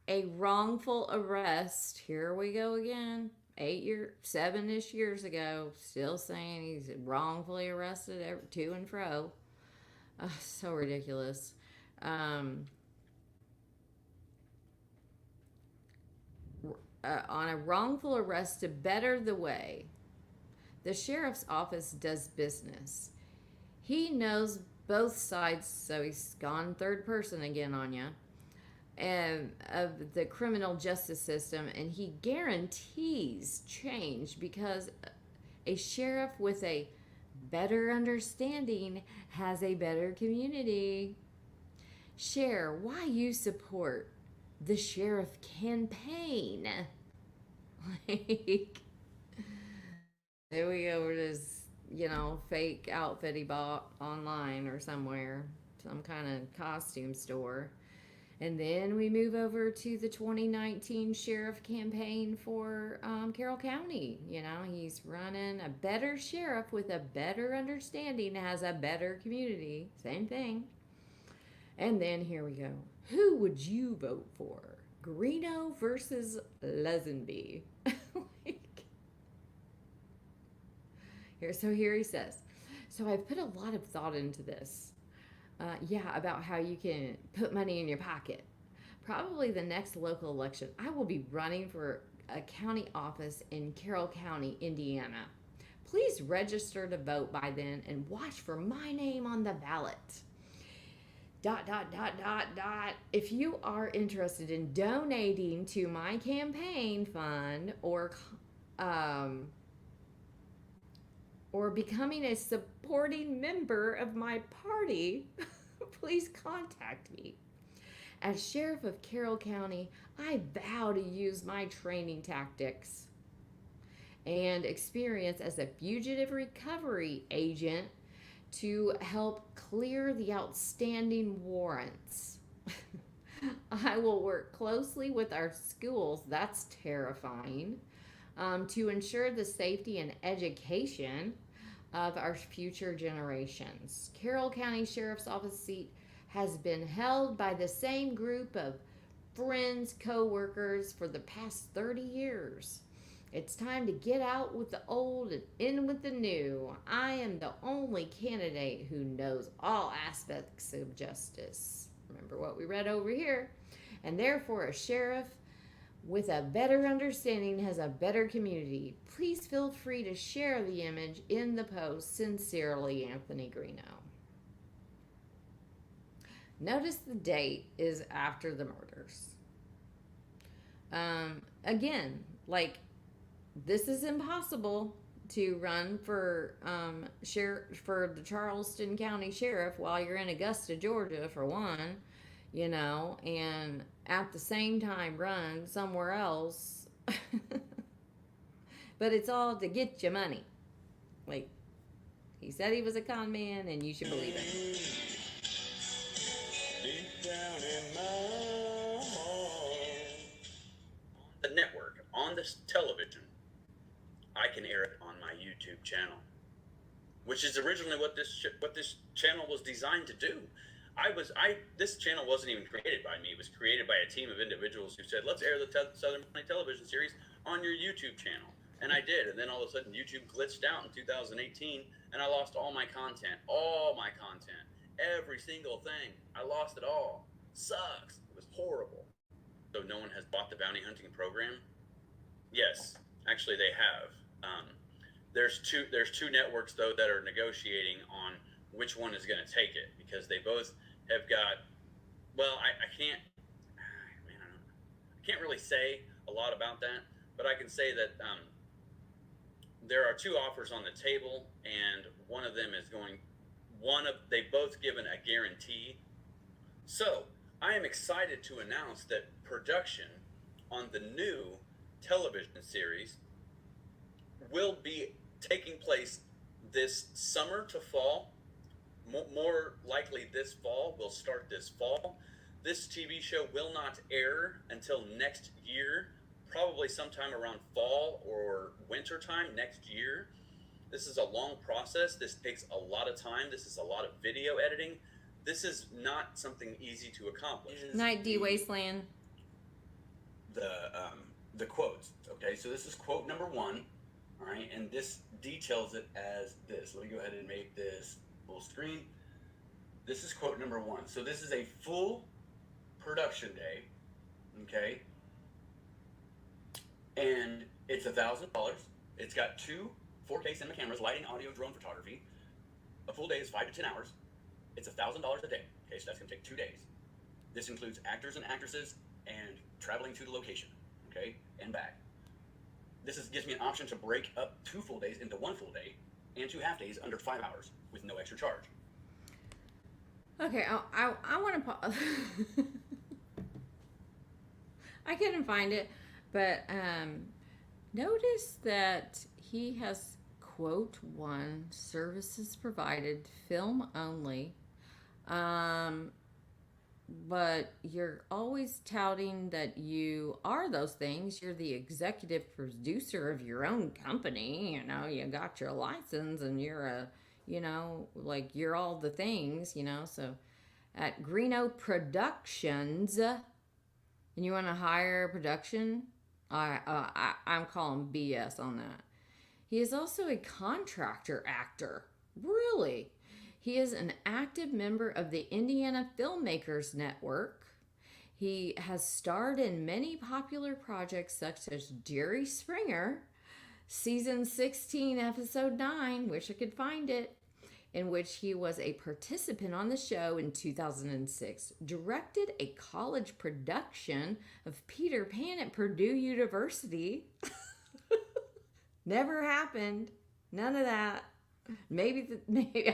a wrongful arrest. Here we go again. 7-ish years ago, still saying he's wrongfully arrested to and fro. So ridiculous. On a wrongful arrest to better the way the sheriff's office does business. He knows both sides, so he's gone third person again on you, of the criminal justice system, and he guarantees change because a sheriff with a better understanding has a better community. Share why you support the sheriff campaign. There we go with his, fake outfit he bought online or somewhere, some kind of costume store. And then we move over to the 2019 sheriff campaign for Carroll County. He's running a better sheriff with a better understanding, has a better community. Same thing. And then here we go. Who would you vote for? Greeno versus Lesenby. Here he says, so I've put a lot of thought into this. About how you can put money in your pocket. Probably the next local election, I will be running for a county office in Carroll County, Indiana. Please register to vote by then and watch for my name on the ballot. ... If you are interested in donating to my campaign fund or becoming a supporting member of my party, please contact me. As Sheriff of Carroll County, I vow to use my training tactics and experience as a fugitive recovery agent to help clear the outstanding warrants. I will work closely with our schools, that's terrifying, to ensure the safety and education of our future generations. Carroll County Sheriff's Office seat has been held by the same group of friends, co-workers for the past 30 years. It's time to get out with the old and in with the new. I am the only candidate who knows all aspects of justice. Remember what we read over here. And therefore, a sheriff with a better understanding has a better community. Please feel free to share the image in the post. Sincerely, Anthony Greeno. Notice the date is after the murders. Again, like, this is impossible to run for for the Charleston County Sheriff while you're in Augusta, Georgia, for one, you know, and at the same time run somewhere else. But it's all to get you money. Like, he said he was a con man, and you should believe it. Deep down in my heart. The network, on this television, I can air it on my YouTube channel, which is originally what this channel was designed to do. This channel wasn't even created by me. It was created by a team of individuals who said, let's air the Southern County television series on your YouTube channel. And I did. And then all of a sudden YouTube glitched out in 2018 and I lost all my content. Every single thing. I lost it all. Sucks. It was horrible. So no one has bought the bounty hunting program? Yes, actually they have. There's two networks though that are negotiating on which one is going to take it, because they both have got. Well, I can't really say a lot about that, but I can say that there are two offers on the table, and one of them is going. They've both given a guarantee. So I am excited to announce that production on the new television series will be taking place this summer to fall. More likely this fall. Will start this fall. This TV show will not air until next year, probably sometime around fall or winter time next year. This is a long process. This takes a lot of time. This is a lot of video editing. This is not something easy to accomplish. Night D Wasteland. The quotes. Okay, so this is quote number 1. All right, and this details it as this. Let me go ahead and make this full screen. This is quote number 1. So this is a full production day. Okay, and it's $1,000. It's got 2 4K cinema cameras, lighting, audio, drone photography. A full day is 5 to 10 hours. It's $1,000 a day. Okay, so that's going to take 2 days. This includes actors and actresses and traveling to the location, okay, and back. This gives me an option to break up 2 full days into 1 full day and 2 half days under 5 hours with no extra charge. Okay, I want to pause. I couldn't find it, but notice that he has quote 1, services provided, film only. But you're always touting that you are those things. You're the executive producer of your own company. You know, you got your license and you're a, you know, like you're all the things, you know. So at Greeno Productions, and you want to hire production, I'm calling BS on that. He is also a contractor actor. Really? He is an active member of the Indiana Filmmakers Network. He has starred in many popular projects such as Jerry Springer, Season 16, episode 9, wish I could find it, in which he was a participant on the show in 2006, directed a college production of Peter Pan at Purdue University. Never happened. None of that. Maybe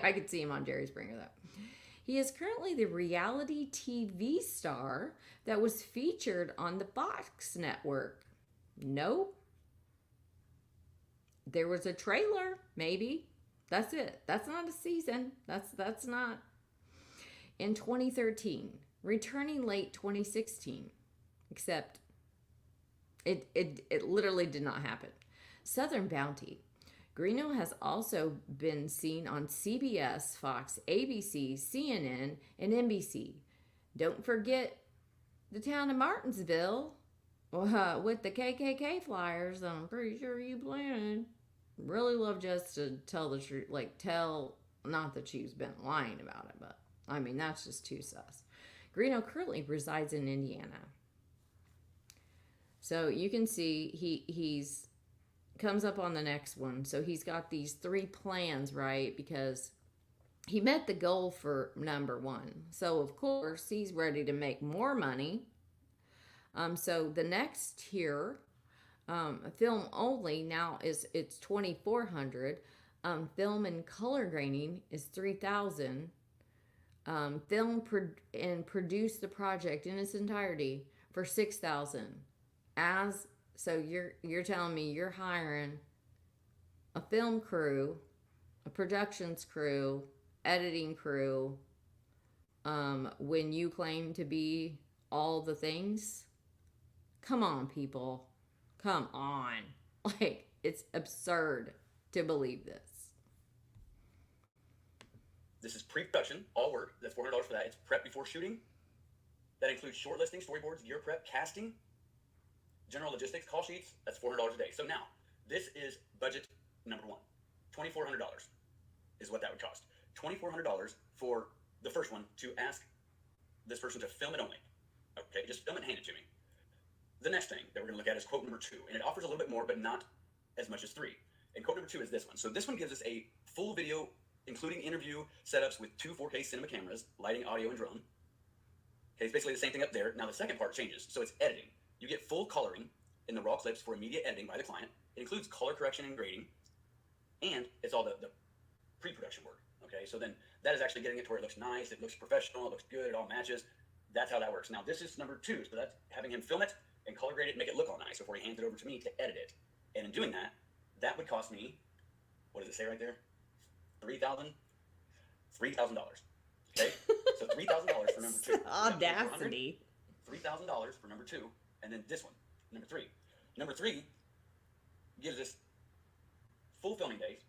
I could see him on Jerry Springer, though. He is currently the reality TV star that was featured on the Fox network. Nope. There was a trailer, maybe. That's it. That's not a season. That's not. In 2013, returning late 2016, except it literally did not happen. Southern Bounty. Greeno has also been seen on CBS, Fox, ABC, CNN, and NBC. Don't forget the town of Martinsville with the KKK flyers that I'm pretty sure you planted. Really love just to tell the truth, not that she's been lying about it, but I mean, that's just too sus. Greeno currently resides in Indiana. So you can see he's comes up on the next one. So he's got these 3 plans, right? Because he met the goal for number 1. So of course he's ready to make more money. So the next here, film only now it's $2,400. Film and color grading is $3,000. Film and produce the project in its entirety for $6,000. So you're telling me you're hiring a film crew, a productions crew, editing crew, when you claim to be all the things? Come on, people. Come on. It's absurd to believe this. This is pre-production, all work. That's $400 for that. It's prep before shooting. That includes shortlisting, storyboards, gear prep, casting, general logistics, call sheets. That's $400 a day. So now, this is budget number 1. $2,400 is what that would cost. $2,400 for the first one to ask this person to film it only. Okay, just film it and hand it to me. The next thing that we're going to look at is quote number 2, and it offers a little bit more, but not as much as 3. And quote number 2 is this one. So this one gives us a full video, including interview setups with 2 4K cinema cameras, lighting, audio, and drone. Okay, it's basically the same thing up there. Now the second part changes. So it's editing. You get full coloring in the raw clips for immediate editing by the client. It includes color correction and grading, and it's all the pre-production work. Okay, so then that is actually getting it to where it looks nice, it looks professional, it looks good, it all matches. That's how that works. Now this is number 2, so that's having him film it and color grade it and make it look all nice before he hands it over to me to edit it. And in doing that, that would cost me, what does it say right there? $3,000. Okay, so $3,000 for number 2. Audacity. $3,000 for number 2, and then this one, number 3. Number 3 gives us full filming days,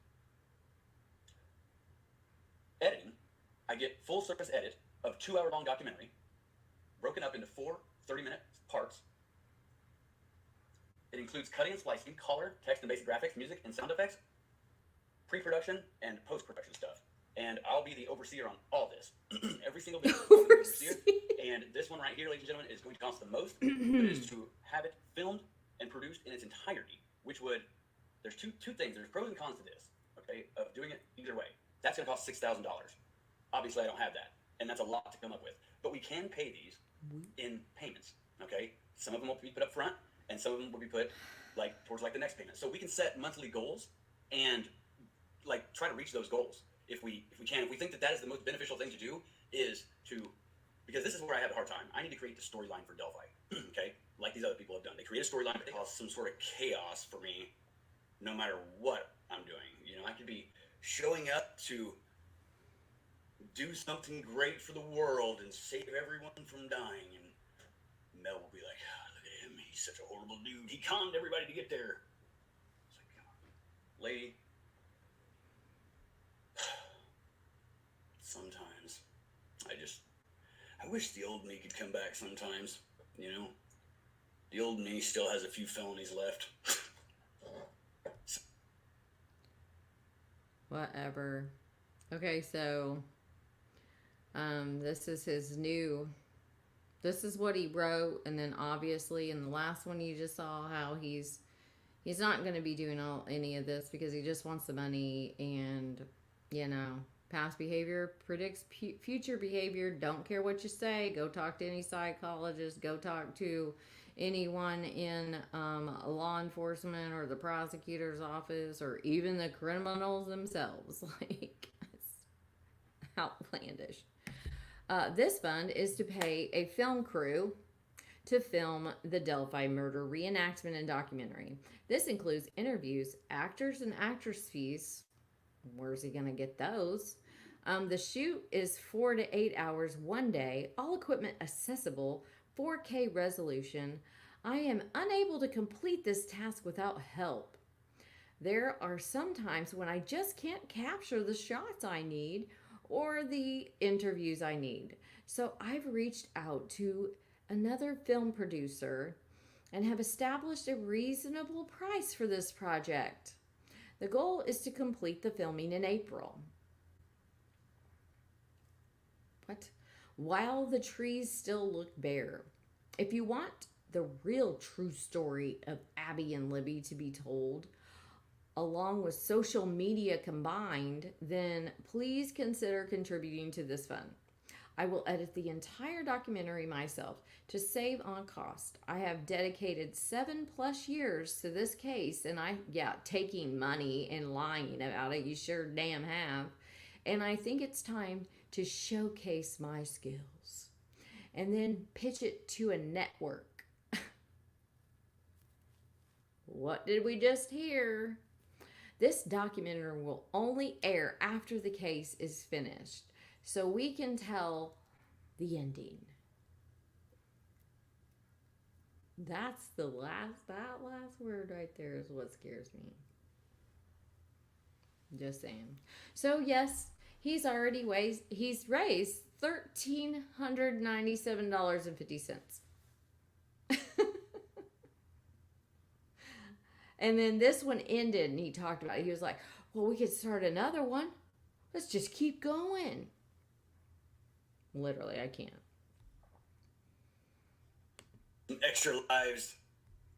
editing. I get full surface edit of 2-hour-long documentary, broken up into 4 30-minute parts. It includes cutting and splicing, color, text and basic graphics, music and sound effects, pre-production and post-production stuff. And I'll be the overseer on all this. Every single video. Overseer. And this one right here, ladies and gentlemen, is going to cost the most. But it is to have it filmed and produced in its entirety, which would, there's two things. There's pros and cons to this, okay, of doing it either way. That's going to cost $6,000. Obviously, I don't have that. And that's a lot to come up with. But we can pay these in payments, okay? Some of them will be put up front, and some of them will be put towards the next payment. So we can set monthly goals and try to reach those goals if we can. If we think that is the most beneficial thing to do, is to, because this is where I have a hard time. I need to create the storyline for Delphi, okay? Like these other people have done. They create a storyline, but they cause some sort of chaos for me, no matter what I'm doing. You know, I could be showing up to do something great for the world and save everyone from dying, and Mel will be like, oh, look at him, he's such a horrible dude. He conned everybody to get there. It's like, come on, lady. Sometimes I wish the old me could come back sometimes, you know? The old me still has a few felonies left. Whatever. Okay, so this is what he wrote, and then obviously in the last one you just saw how he's He's not going to be doing any of this because he just wants the money, and past behavior predicts future behavior. Don't care what you say. Go talk to any psychologist. Go talk to anyone in law enforcement or the prosecutor's office or even the criminals themselves. Like, it's outlandish. This fund is to pay a film crew to film the Delphi murder reenactment and documentary. This includes interviews, actors and actress fees. Where's he going to get those? The shoot is 4 to 8 hours one day, all equipment accessible, 4K resolution. I am unable to complete this task without help. There are some times when I just can't capture the shots I need or the interviews I need. So I've reached out to another film producer and have established a reasonable price for this project. The goal is to complete the filming in April. What? While the trees still look bare. If you want the real true story of Abby and Libby to be told, along with social media combined, then please consider contributing to this fund. I will edit the entire documentary myself to save on cost. I have dedicated 7+ years to this case, and taking money and lying about it, you sure damn have. And I think it's time to showcase my skills and then pitch it to a network. What did we just hear? This documentary will only air after the case is finished, so we can tell the ending. That's that last word right there is what scares me. Just saying. So yes, he's raised $1,397.50. And then this one ended, and he talked about it. He was like, well, we could start another one. Let's just keep going. Literally, I can't. Extra lives.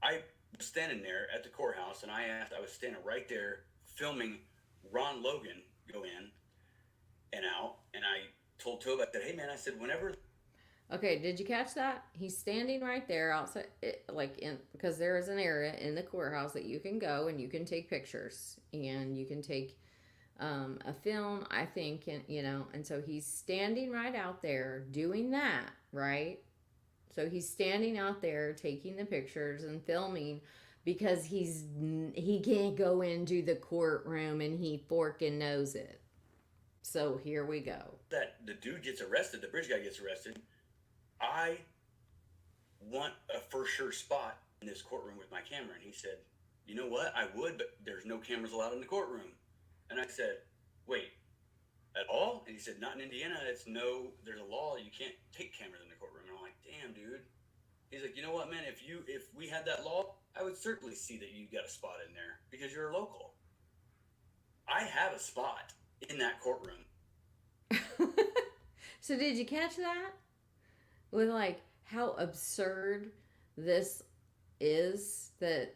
I was standing there at the courthouse, and I was standing right there filming Ron Logan go in and out, and I told Tobe, I said, hey man, I said, whenever. Okay, did you catch that? He's standing right there outside, because there is an area in the courthouse that you can go and you can take pictures and you can take a film, I think, and so he's standing right out there doing that, right? So he's standing out there taking the pictures and filming because he can't go into the courtroom and he forking knows it. So here we go. That the dude gets arrested, the bridge guy gets arrested. I want a for sure spot in this courtroom with my camera. And he said, you know what? I would, but there's no cameras allowed in the courtroom. And I said, wait, at all? And he said, not in Indiana. There's a law. You can't take cameras in the courtroom. And I'm like, damn, dude. He's like, you know what, man? If we had that law, I would certainly see that you got a spot in there because you're a local. I have a spot in that courtroom. So did you catch that? With how absurd this is, that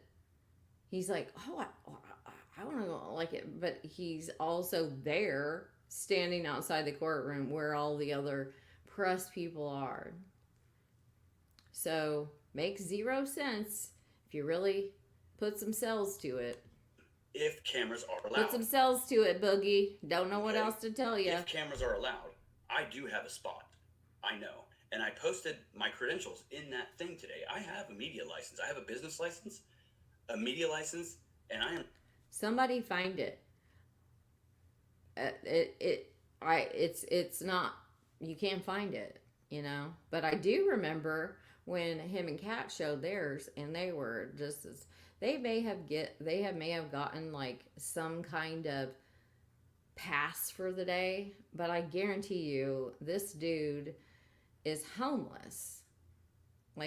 he's like, oh, I want to go like it, but he's also there standing outside the courtroom where all the other press people are. So makes zero sense if you really put some cells to it. If cameras are allowed. Put some cells to it, Boogie. Don't know what else to tell you. If cameras are allowed, I do have a spot. I know. And I posted my credentials in that thing today. I have a media license. I have a business license, a media license, and I am. Somebody find it. It's not. You can't find it, But I do remember when him and Kat showed theirs, and they were just as. They may have gotten some kind of pass for the day, but I guarantee you, this dude is homeless.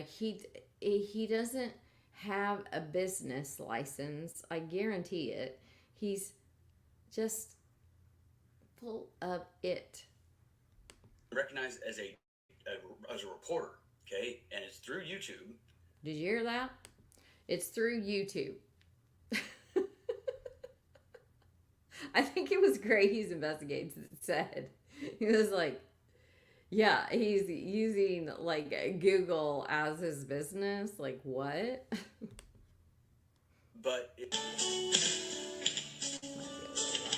He doesn't have a business license. I guarantee it. He's just full of it. Recognized as a reporter, okay, and it's through YouTube. Did you hear that? It's through YouTube. I think it was Gracie's Investigates that said, he was like, yeah, he's using like Google as his business. Like, what? But Might be a little loud.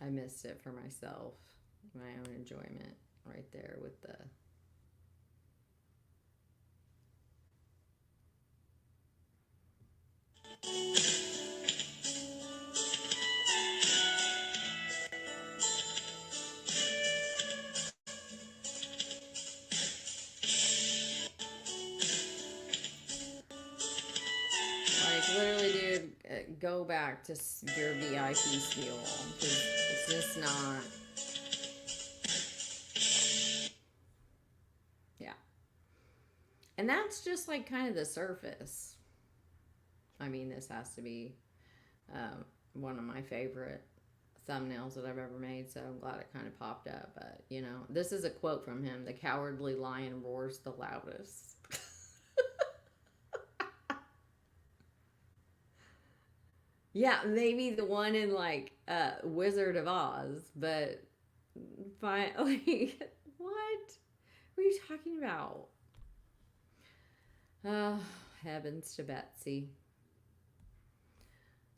I missed it for myself, my own enjoyment, right there with the. Like, literally, dude, go back to your VIP spiel, because it's just not. Yeah. And that's just like kind of the surface. I mean, this has to be one of my favorite thumbnails that I've ever made, so I'm glad it kind of popped up. But, you know, this is a quote from him: "The cowardly lion roars the loudest." Yeah, maybe the one in like Wizard of Oz, but fine. Like, what are you talking about? Oh, heavens to Betsy.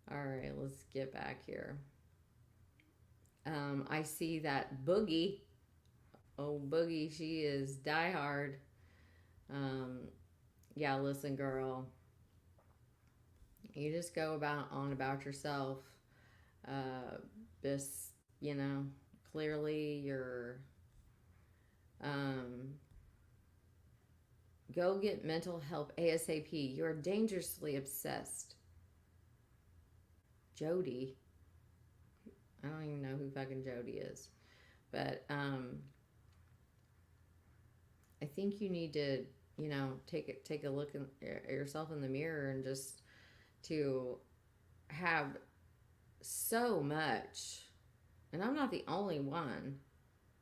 All right, let's get back here. I see that Boogie. Oh, Boogie, she is diehard. Yeah, listen, girl. You just go about yourself. This, you know, clearly you're. Go get mental help ASAP. You're dangerously obsessed. Jody. I don't even know who fucking Jody is. But I think you need to, you know, take a look at yourself in the mirror and just to have so much. And I'm not the only one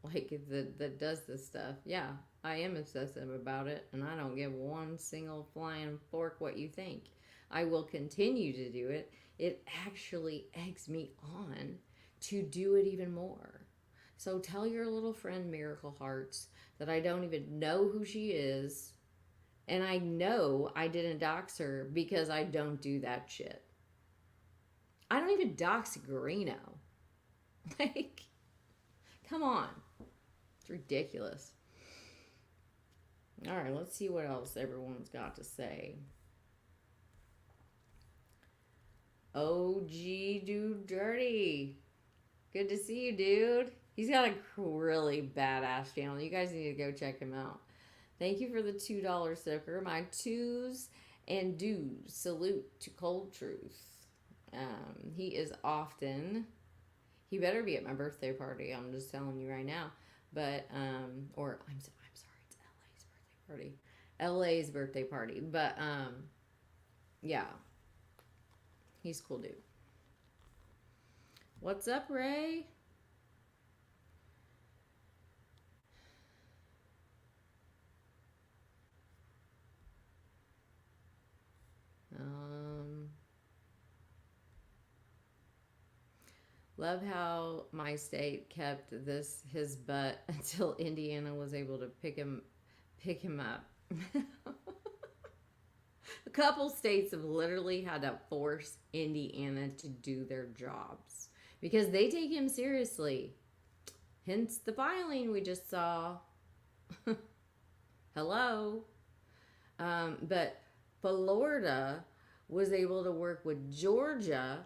like that does this stuff. Yeah, I am obsessive about it, and I don't give one single flying fork what you think. I will continue to do it. It actually eggs me on to do it even more. So tell your little friend Miracle Hearts that I don't even know who she is, and I know I didn't dox her because I don't do that shit. I don't even dox Greeno. Like, come on. It's ridiculous. All right, let's see what else everyone's got to say. OG Do Dirty. Good to see you, dude. He's got a really badass channel. You guys need to go check him out. Thank you for the $2 sticker. My twos and do's. Salute to Cold Truth. He is often. He better be at my birthday party. I'm just telling you right now. But or I'm sorry, it's LA's birthday party. But yeah, he's a cool dude. What's up, Ray? Love how my state kept his butt until Indiana was able to pick him up. A couple states have literally had to force Indiana to do their jobs because they take him seriously. Hence the filing we just saw. Hello. But Florida was able to work with Georgia,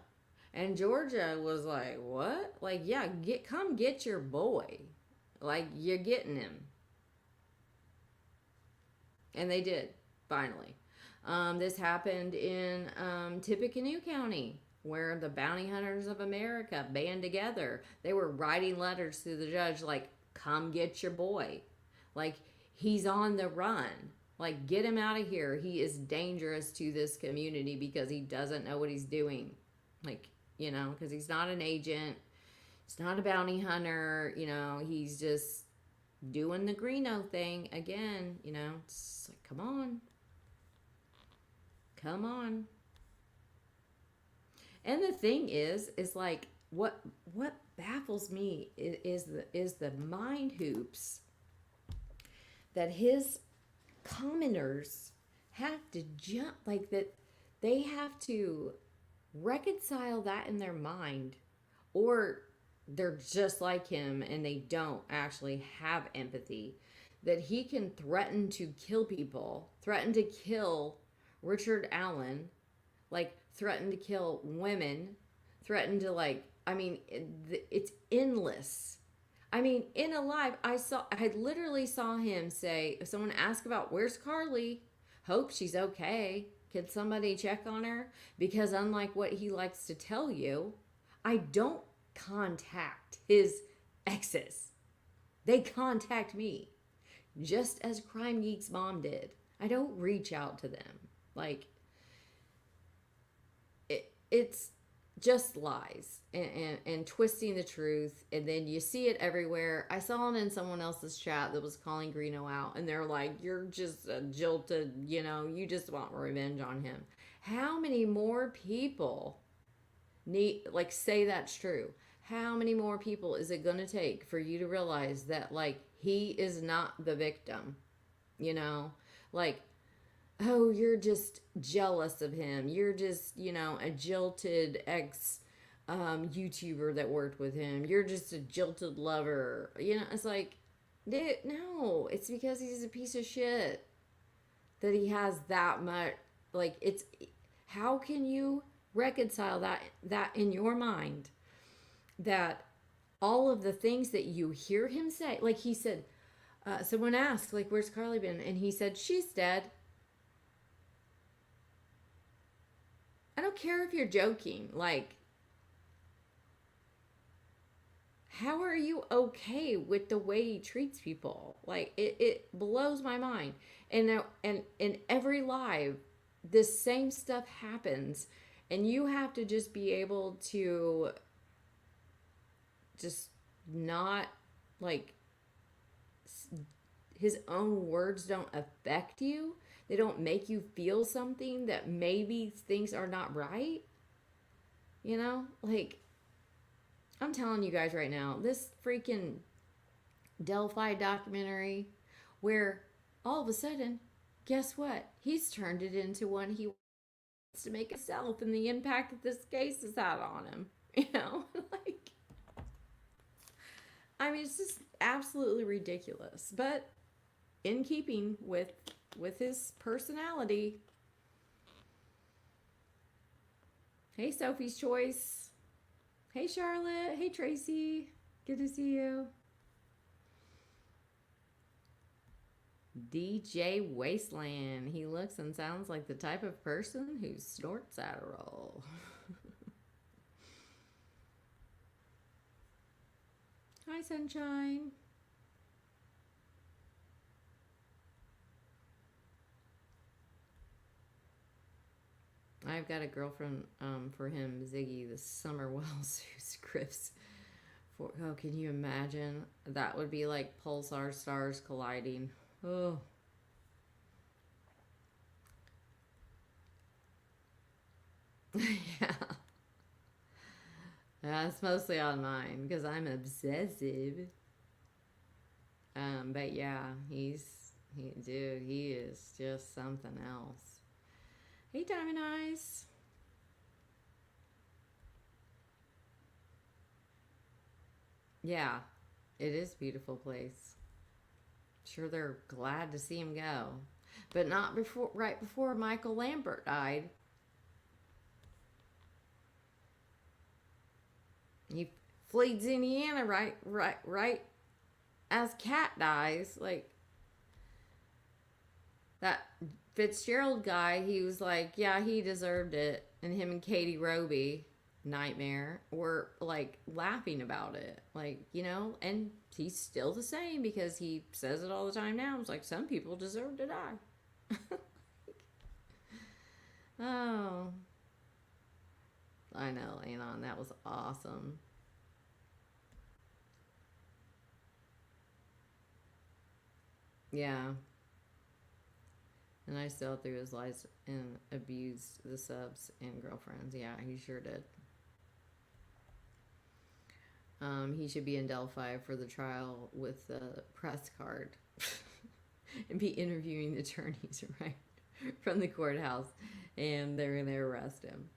and Georgia was like, what? Like, yeah, come get your boy. Like, you're getting him. And they did, finally. This happened in Tippecanoe County, where the Bounty Hunters of America band together. They were writing letters to the judge like, come get your boy. Like, he's on the run. Like, get him out of here. He is dangerous to this community because he doesn't know what he's doing. Like, you know, because he's not an agent, he's not a bounty hunter, you know, he's just doing the Greeno thing again, you know. It's like, come on. Come on. And the thing is like what baffles me is the mind hoops that his commoners have to jump, like that they have to reconcile that in their mind, or they're just like him and they don't actually have empathy, that he can threaten to kill people, threaten to kill Richard Allen, like threaten to kill women, threaten to, like, I mean, it's endless. I mean, in a live, I literally saw him say, if someone asked about where's Carly, hope she's okay, can somebody check on her? Because unlike what he likes to tell you, I don't contact his exes. They contact me, just as Crime Geek's mom did. I don't reach out to them. Like, it's just lies and twisting the truth, and then you see it everywhere. I saw it in someone else's chat that was calling Greeno out, and they're like, you're just a jilted, you know, you just want revenge on him. How many more people need, like, say that's true? How many more people is it going to take for you to realize that, like, he is not the victim, you know? Like, oh, you're just jealous of him. You're just, you know, a jilted ex YouTuber that worked with him. You're just a jilted lover. You know, it's like, dude, no, it's because he's a piece of shit that he has that much. Like, it's, how can you reconcile that in your mind, that all of the things that you hear him say, like he said, someone asked, like, where's Carly been? And he said, she's dead. I don't care if you're joking. Like, how are you okay with the way he treats people? Like, it blows my mind. And in every live, this same stuff happens, and you have to just be able to just not, like, his own words don't affect you. They don't make you feel something that maybe things are not right. You know? Like, I'm telling you guys right now, this freaking Delphi documentary, where all of a sudden, guess what? He's turned it into one he wants to make himself, and the impact that this case has had on him. You know? Like, I mean, it's just absolutely ridiculous. But in keeping with his personality. Hey, Sophie's Choice. Hey, Charlotte. Hey, Tracy. Good to see you. DJ Wasteland. He looks and sounds like the type of person who snorts Adderall. Hi, Sunshine. I've got a girlfriend for him, Ziggy, the Summer Wells, who scripts for. Oh, can you imagine? That would be like pulsar stars colliding. Oh. Yeah. That's mostly on mine because I'm obsessive. But yeah, he is just something else. Hey, Diamond Eyes. Yeah, it is a beautiful place. Sure, they're glad to see him go, but not before, right before Michael Lambert died. He flees Indiana right as Cat dies. Like, that Fitzgerald guy, he was like, yeah, he deserved it. And him and Katie Roby, Nightmare, were like laughing about it. Like, you know, and he's still the same because he says it all the time now. It's like, some people deserve to die. Oh. I know, Anon. That was awesome. Yeah. And I still threw his lies and abused the subs and girlfriends. Yeah, he sure did. He should be in Delphi for the trial with the press card and be interviewing the attorneys right from the courthouse, and they're going to arrest him.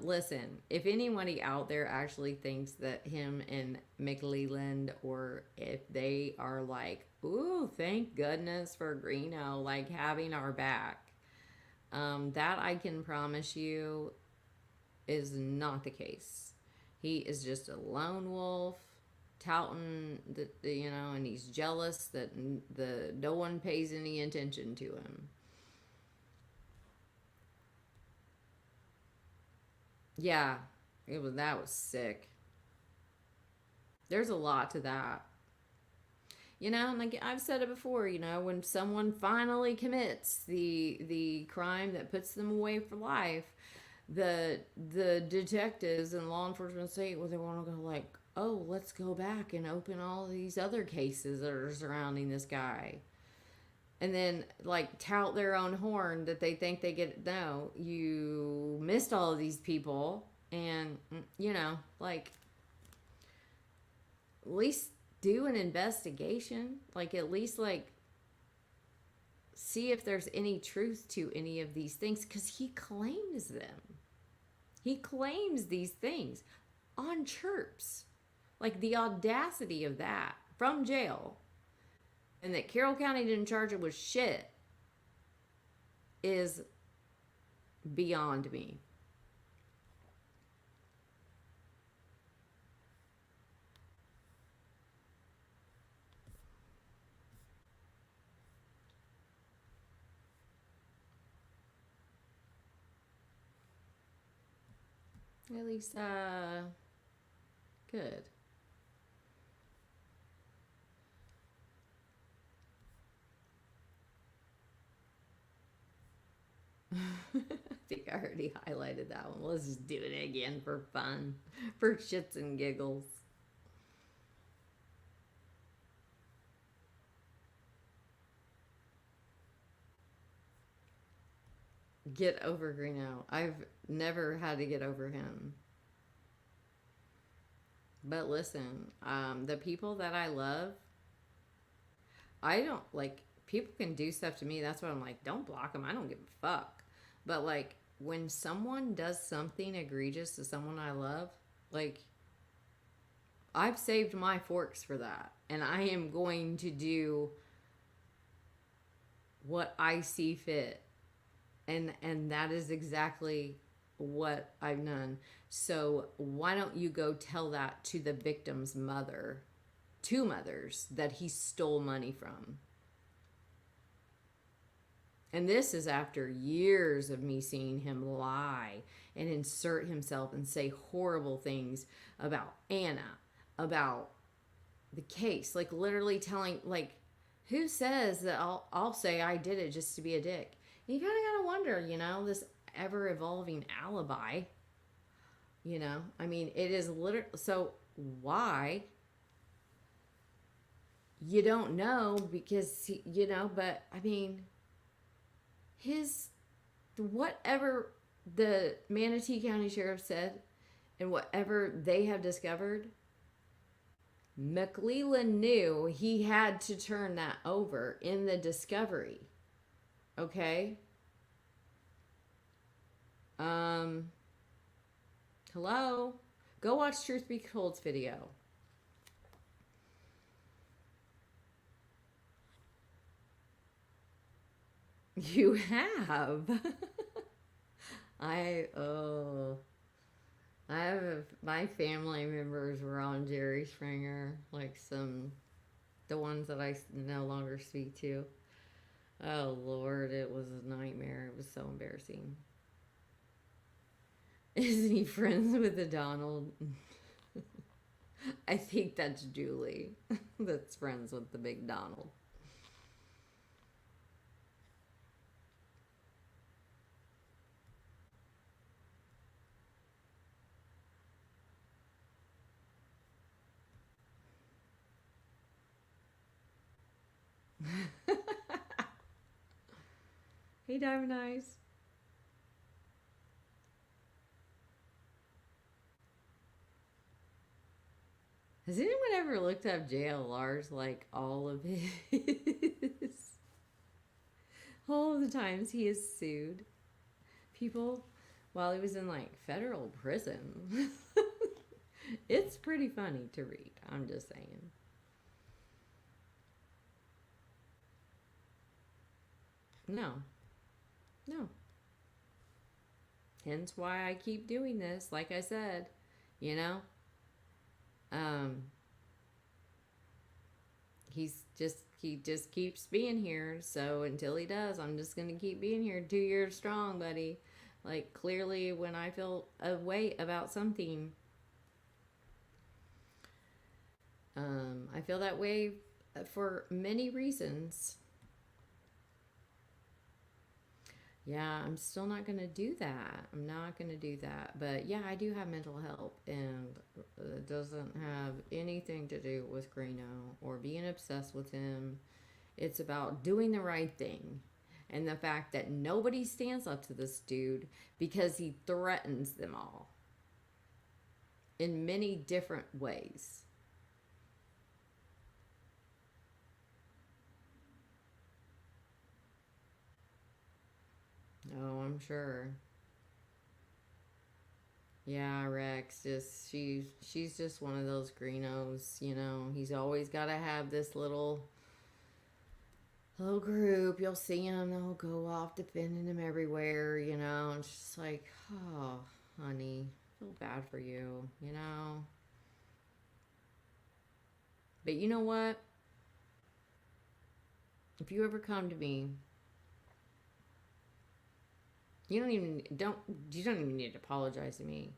Listen, if anybody out there actually thinks that him and McLeland, or if they are like, ooh, thank goodness for Greeno, like having our back, that I can promise you is not the case. He is just a lone wolf, touting that, you know, and he's jealous that no one pays any attention to him. Yeah, that was sick. There's a lot to that. You know, and like I've said it before, you know, when someone finally commits the crime that puts them away for life, the detectives and law enforcement say, well, they want to go like, oh, let's go back and open all these other cases that are surrounding this guy. And then like tout their own horn that they think they get. No, you missed all of these people, and you know, like, at least do an investigation. Like, at least like see if there's any truth to any of these things, because he claims them. He claims these things on chirps. Like, the audacity of that from jail, and that Carroll County didn't charge it with shit, is beyond me. At least, good. I think I already highlighted that one. Let's just do it again for fun, for shits and giggles. Get over Greeno. I've never had to get over him. But listen, the people that I love, I don't like, people can do stuff to me. That's why I'm like, don't block them. I don't give a fuck. But like, when someone does something egregious to someone I love, like, I've saved my forks for that. And I am going to do what I see fit. And that is exactly what I've done. So why don't you go tell that to the victim's mother, two mothers that he stole money from? And this is after years of me seeing him lie and insert himself and say horrible things about Anna, about the case. Like, literally telling, like, who says that I'll say I did it just to be a dick? You kind of gotta wonder, you know, this ever evolving alibi. You know, I mean, it is literally, so why? You don't know, because, you know, but I mean, whatever the Manatee County Sheriff said and whatever they have discovered, McLeland knew he had to turn that over in the discovery. Okay? Hello? Go watch Truth Be Told's video. You have. I have, my family members were on Jerry Springer, like the ones that I no longer speak to. Oh Lord, it was a nightmare. It was so embarrassing. Isn't he friends with the Donald? I think that's Julie that's friends with the big Donald. Hey, Diamond Eyes. Has anyone ever looked up JLR's, like, all of his... all of the times he has sued people while he was in, like, federal prison? It's pretty funny to read, I'm just saying. No. No. Hence why I keep doing this, like I said, you know? He just keeps being here, so until he does, I'm just gonna keep being here. 2 years strong, buddy. Like, clearly when I feel a way about something, I feel that way for many reasons. Yeah, I'm still not going to do that. I'm not going to do that. But yeah, I do have mental health, and it doesn't have anything to do with Greeno or being obsessed with him. It's about doing the right thing. And the fact that nobody stands up to this dude because he threatens them all in many different ways. Oh, I'm sure. Yeah, Rex, she's just one of those greenos, you know. He's always got to have this little group. You'll see him, they'll go off defending him everywhere, you know. And it's just like, oh, honey, I feel bad for you, you know. But you know what? If you ever come to me, you don't even need to apologize to me.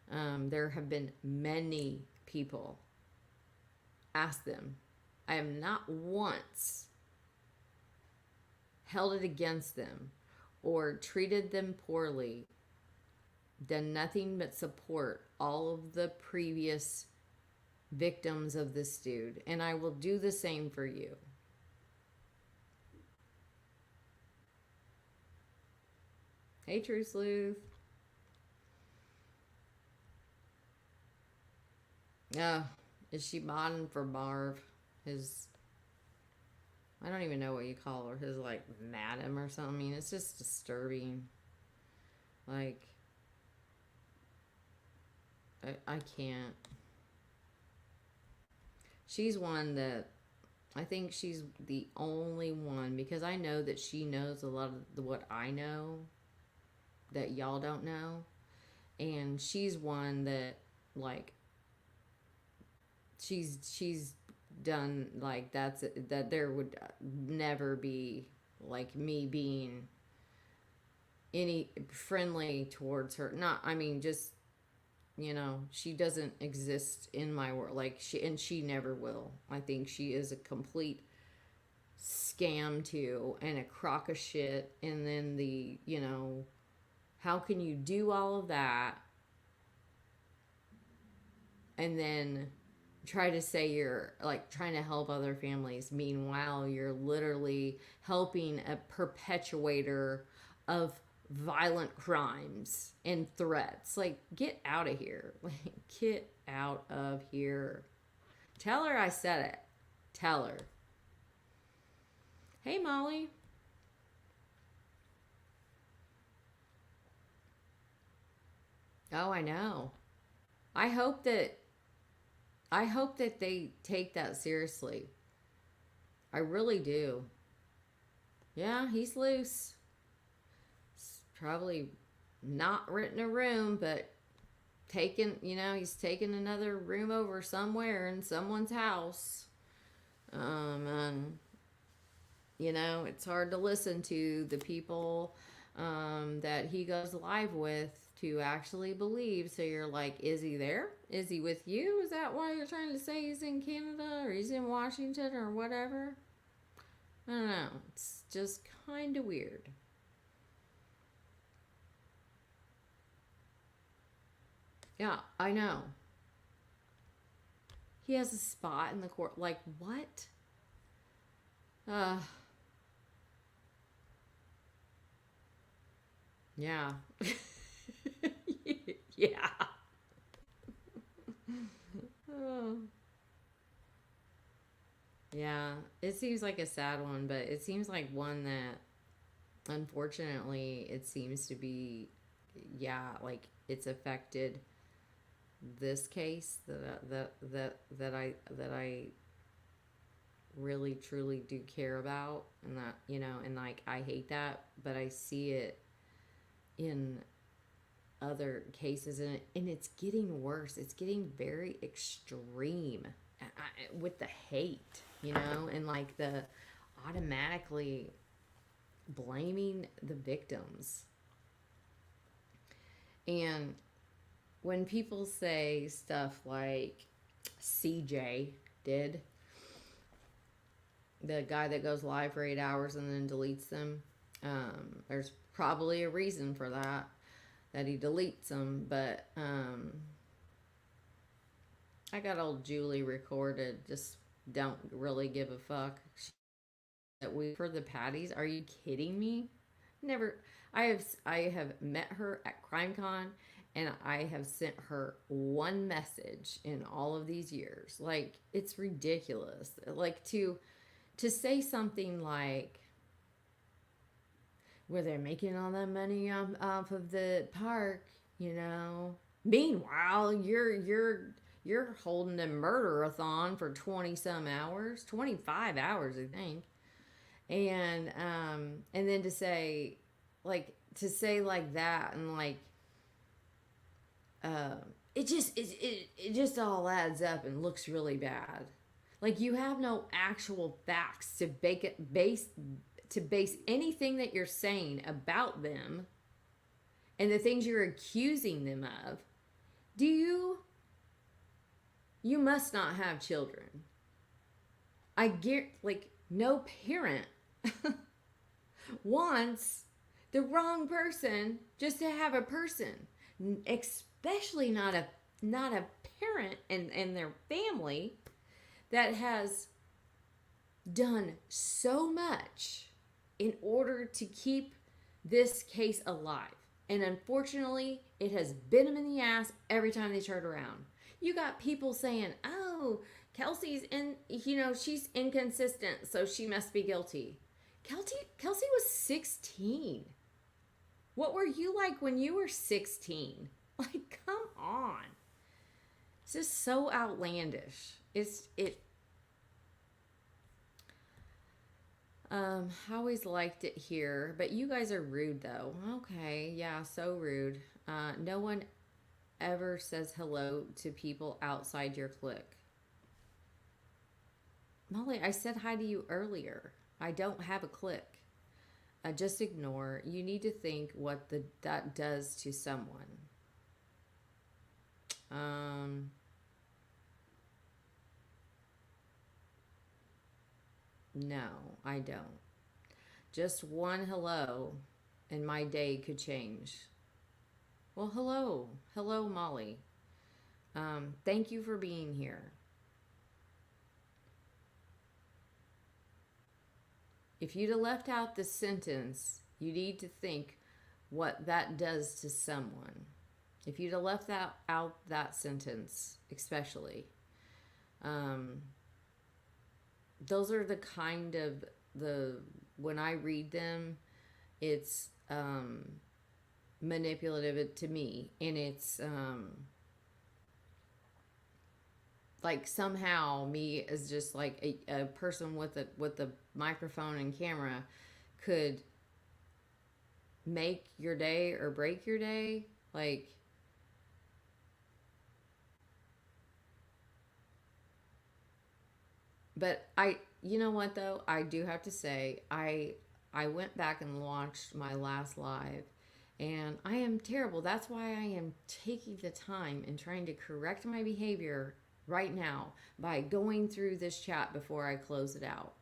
There have been many people. Ask them. I have not once held it against them or treated them poorly, done nothing but support all of the previous victims of this dude, and I will do the same for you. Hey, True Sleuth. Is she modding for Marv? His, I don't even know what you call her. His, like, madam or something. I mean, it's just disturbing. Like, I can't. She's one that, I think she's the only one, because I know that she knows a lot of what I know that y'all don't know. And she's one that, like, she's done, like, that there would never be, like, me being any friendly towards her. Not, I mean, just, you know, she doesn't exist in my world. Like, she never will. I think she is a complete scam too, and a crock of shit. And then the, you know, how can you do all of that and then try to say you're, like, trying to help other families? Meanwhile, you're literally helping a perpetuator of violent crimes and threats. Like, get out of here. Like, get out of here. Tell her I said it. Tell her. Hey, Molly. Oh, I know. I hope that they take that seriously. I really do. Yeah, he's loose. He's probably not renting a room, but taking, you know, he's taking another room over somewhere in someone's house. And, you know, it's hard to listen to the people that he goes live with to actually believe. So you're like, is he there? Is he with you? Is that why you're trying to say he's in Canada or he's in Washington or whatever? I don't know. It's just kind of weird. Yeah, I know. He has a spot in the court. Like, what? Yeah. Yeah. Oh. Yeah. It seems like a sad one, but it seems like one that unfortunately it seems to be, yeah, like it's affected this case that I really truly do care about, and that, and like I hate that, but I see it in other cases, and it's getting worse. It's getting very extreme with the hate, and like the automatically blaming the victims. And when people say stuff like CJ did, the guy that goes live for 8 hours and then deletes them, there's probably a reason for that he deletes them. But I got old Julie recorded. Just don't really give a fuck. That we for the patties? Are you kidding me? Never. I have met her at CrimeCon, and I have sent her one message in all of these years. Like, it's ridiculous. Like, to say something like, where they're making all that money off of the park, Meanwhile, you're holding a murder-a-thon for 20 some hours, 25 hours, I think. And then to say like that, and like it just all adds up and looks really bad. Like, you have no actual facts to base anything that you're saying about them and the things you're accusing them of. You must not have children. I get, like, no parent wants the wrong person just to have a person, especially not a parent and their family that has done so much in order to keep this case alive. And unfortunately, it has bit them in the ass every time they turn around. You got people saying, oh, Kelsey's she's inconsistent, so she must be guilty. Kelsey was 16. What were you like when you were 16? Like, come on. It's just so outlandish. I always liked it here, but you guys are rude though. Okay, yeah, so rude. No one ever says hello to people outside your clique. Molly, I said hi to you earlier. I don't have a clique. Just ignore. You need to think what that does to someone. No, I don't. Just one hello, and my day could change. Well, hello. Hello, Molly. Thank you for being here. If you'd have left out the sentence, you need to think what that does to someone. If you'd have left out that sentence, especially, those are the kind of when I read them, it's manipulative to me, and it's like somehow me as just like a person with a microphone and camera could make your day or break your day. Like, but you know what though, I do have to say, I went back and watched my last live, and I am terrible. That's why I am taking the time and trying to correct my behavior right now by going through this chat before I close it out,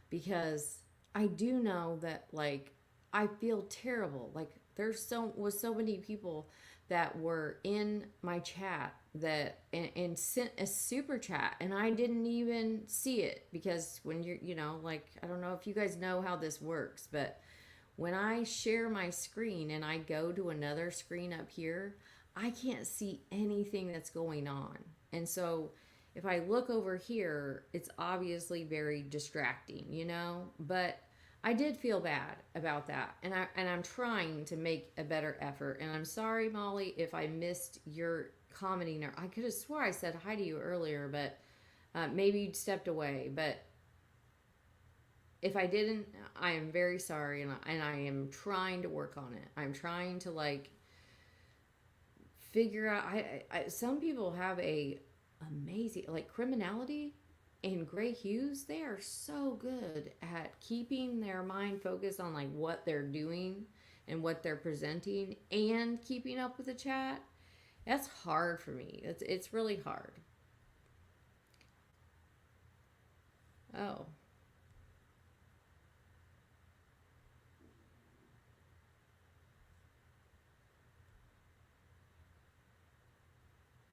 because I do know that, like, I feel terrible. Like, there's so many people that were in my chat that and sent a super chat, and I didn't even see it, because when you're, like, I don't know if you guys know how this works, but when I share my screen and I go to another screen up here, I can't see anything that's going on. And so if I look over here, it's obviously very distracting, you know? But I did feel bad about that. And I'm trying to make a better effort. And I'm sorry, Molly, if I missed your commenting there. I could have swore I said hi to you earlier, but maybe you stepped away. But if I didn't, I am very sorry, and I am trying to work on it. I'm trying to like figure out. Some people have a amazing like criminality and Gray Hughes. They are so good at keeping their mind focused on like what they're doing and what they're presenting and keeping up with the chat. That's hard for me. It's really hard. Oh.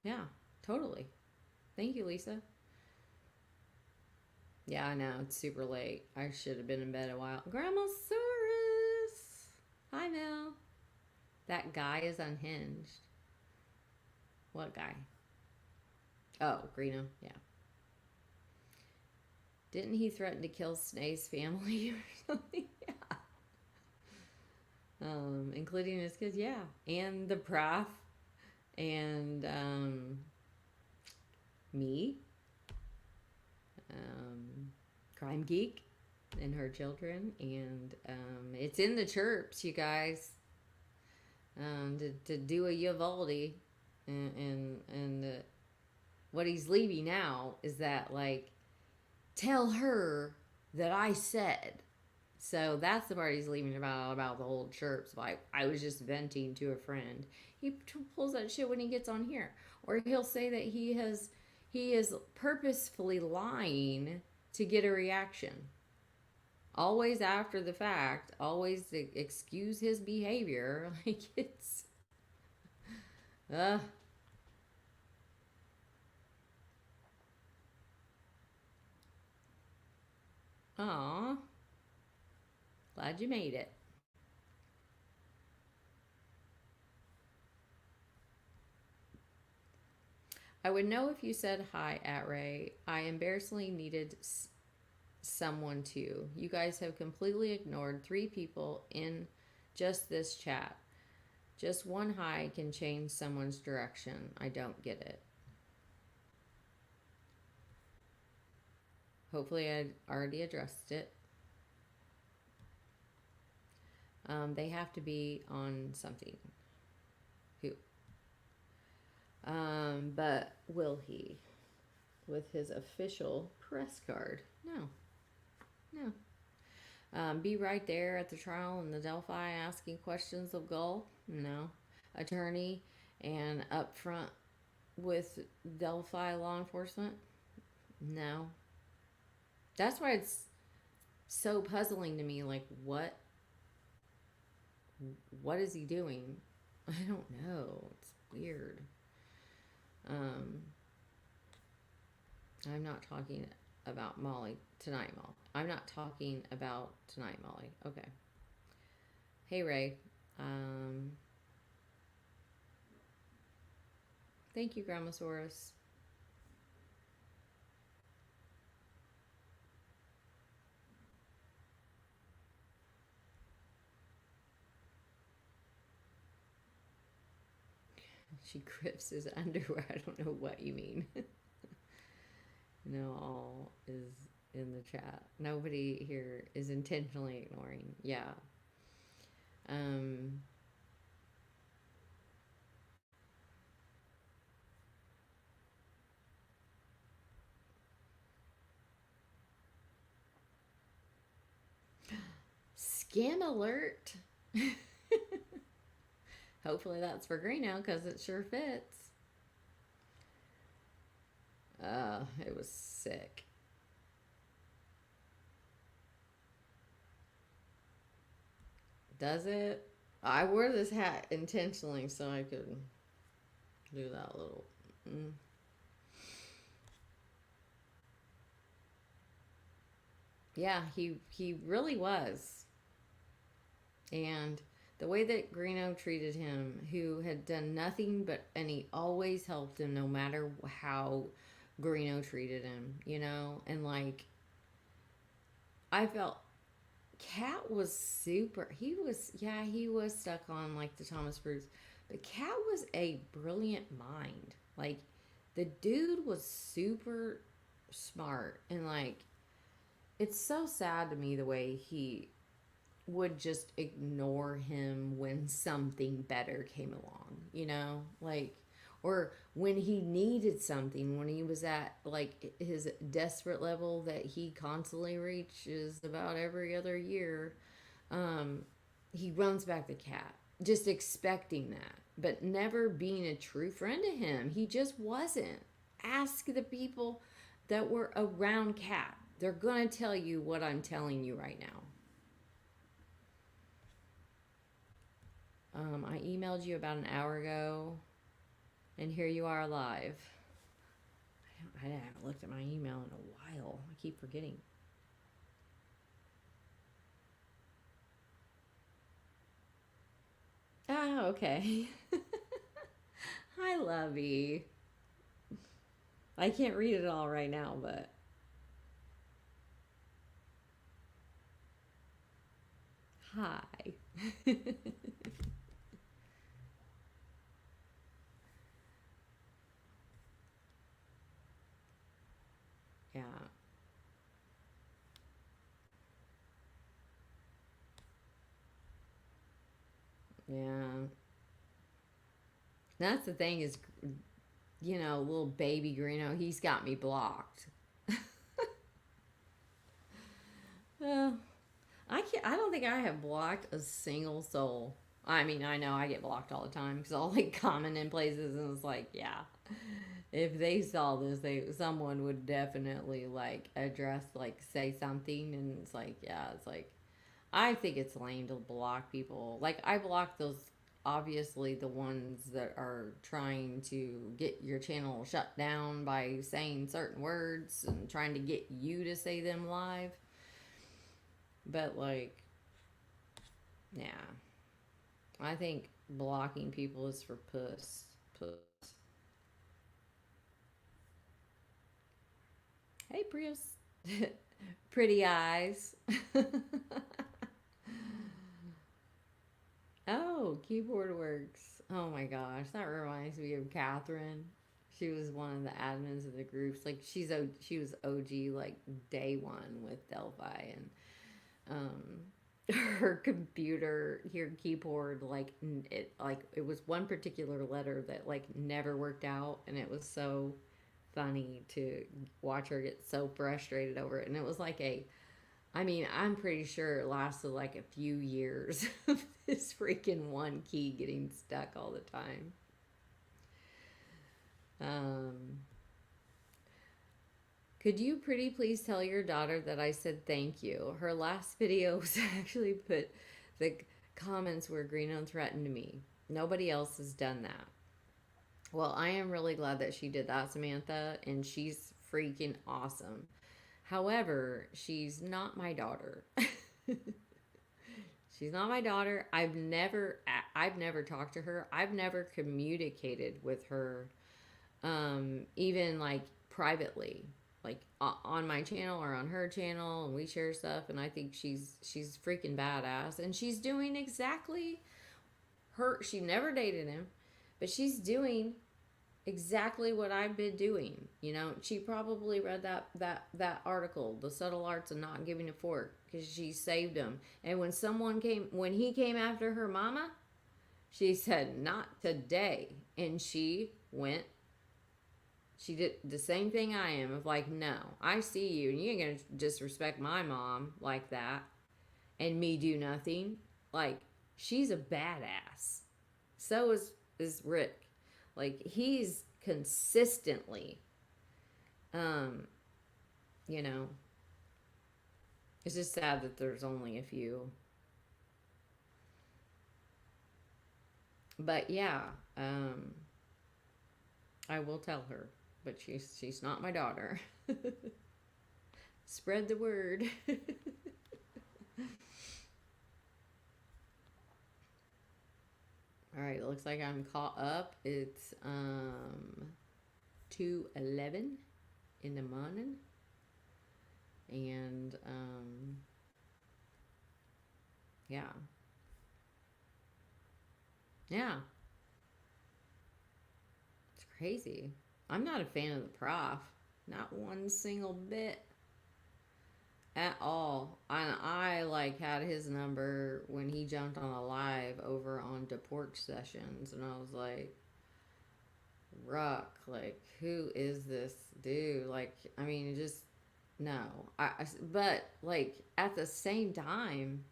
Yeah, totally. Thank you, Lisa. Yeah, I know. It's super late. I should have been in bed a while. Grandma Saurus! Hi, Mel. That guy is unhinged. What guy? Oh, Greeno. Yeah. Didn't he threaten to kill Snae's family or something? Yeah. Including his kids. Yeah. And the prof. And me. Crime Geek and her children. And it's in the chirps, you guys. To do a Uvalde. And what he's leaving out is that, like, tell her that I said. So that's the part he's leaving about the whole chirps. Like, I was just venting to a friend. He pulls that shit when he gets on here. Or he'll say that he is purposefully lying to get a reaction. Always after the fact. Always to excuse his behavior. Like, it's... Aw. Glad you made it. I would know if you said hi at Ray. I embarrassingly needed someone to. You guys have completely ignored 3 people in just this chat. Just one hi can change someone's direction. I don't get it. Hopefully I already addressed it. They have to be on something. Who? But will he? With his official press card? No. No. Be right there at the trial in the Delphi asking questions of Gull? No. Attorney and up front with Delphi law enforcement? No. That's why it's so puzzling to me. Like, what is he doing? I don't know. It's weird. I'm not talking about Molly tonight, Molly. I'm not talking about tonight, Molly. Okay. Hey, Ray. Thank you, Grandmasaurus. She grips his underwear. I don't know what you mean. No, all is in the chat. Nobody here is intentionally ignoring. Yeah. Scam alert. Hopefully that's for Greeno because it sure fits. It was sick. Does it? I wore this hat intentionally so I could do that little... Yeah, he really was. And the way that Greeno treated him, who had done nothing but, and he always helped him no matter how Greeno treated him, you know? And like, I felt Cat was super, he was stuck on like the Thomas Bruce, but Cat was a brilliant mind. Like, the dude was super smart. And like, it's so sad to me the way he would just ignore him when something better came along, you know? Like, or when he needed something, when he was at like his desperate level that he constantly reaches about every other year, um, he runs back the Cat, just expecting that, but never being a true friend to him. He just wasn't. Ask the people that were around Cat. They're gonna tell you what I'm telling you right now. I emailed you about an hour ago, and here you are live. I haven't looked at my email in a while. I keep forgetting. Oh, okay. Hi, Lovey. I can't read it all right now, but hi. Yeah. Yeah. That's the thing is, you know, little baby Greeno, he's got me blocked. Uh, I don't think I have blocked a single soul. I mean, I know I get blocked all the time because I'll like comment in places and it's like, yeah, if they saw this, someone would definitely like address, like say something, and it's like, yeah, it's like, I think it's lame to block people. Like, I block those, obviously, the ones that are trying to get your channel shut down by saying certain words and trying to get you to say them live. But, like, yeah. I think blocking people is for puss. Puss. Hey, Prius. Pretty eyes. Oh, Keyboard Works. Oh my gosh, that reminds me of Catherine. She was one of the admins of the groups. Like, she was OG like day one with Delphi, and her computer, her keyboard, like it was one particular letter that like never worked out, and it was so funny to watch her get so frustrated over it. And it was like I mean, I'm pretty sure it lasted like a few years of this freaking one key getting stuck all the time. Could you pretty please tell your daughter that I said thank you? Her last video was actually put, the comments were Greeno threatened me. Nobody else has done that. Well, I am really glad that she did that, Samantha, and she's freaking awesome. However, she's not my daughter. She's not my daughter. I've never talked to her. I've never communicated with her, even like privately, like on my channel or on her channel, and we share stuff. And I think she's freaking badass, and she's doing exactly her. She never dated him, but she's doing exactly what I've been doing. You know, she probably read that article, The Subtle Arts of Not Giving a Fork, because she saved him. And when he came after her mama, she said, not today. And she did the same thing I am, of like, no, I see you, and you ain't gonna disrespect my mom like that and me do nothing. Like, she's a badass. So is Rick. Like, he's consistently, you know, it's just sad that there's only a few. But yeah, I will tell her, but she's not my daughter. Spread the word. looks like I'm caught up. It's 2:11 in the morning, and yeah, yeah, it's crazy. I'm not a fan of the prof, not one single bit at all. And I like had his number when he jumped on a live over on Deport Sessions, and I was like, Ruck, like, who is this dude? Like, I mean, just no. But like at the same time,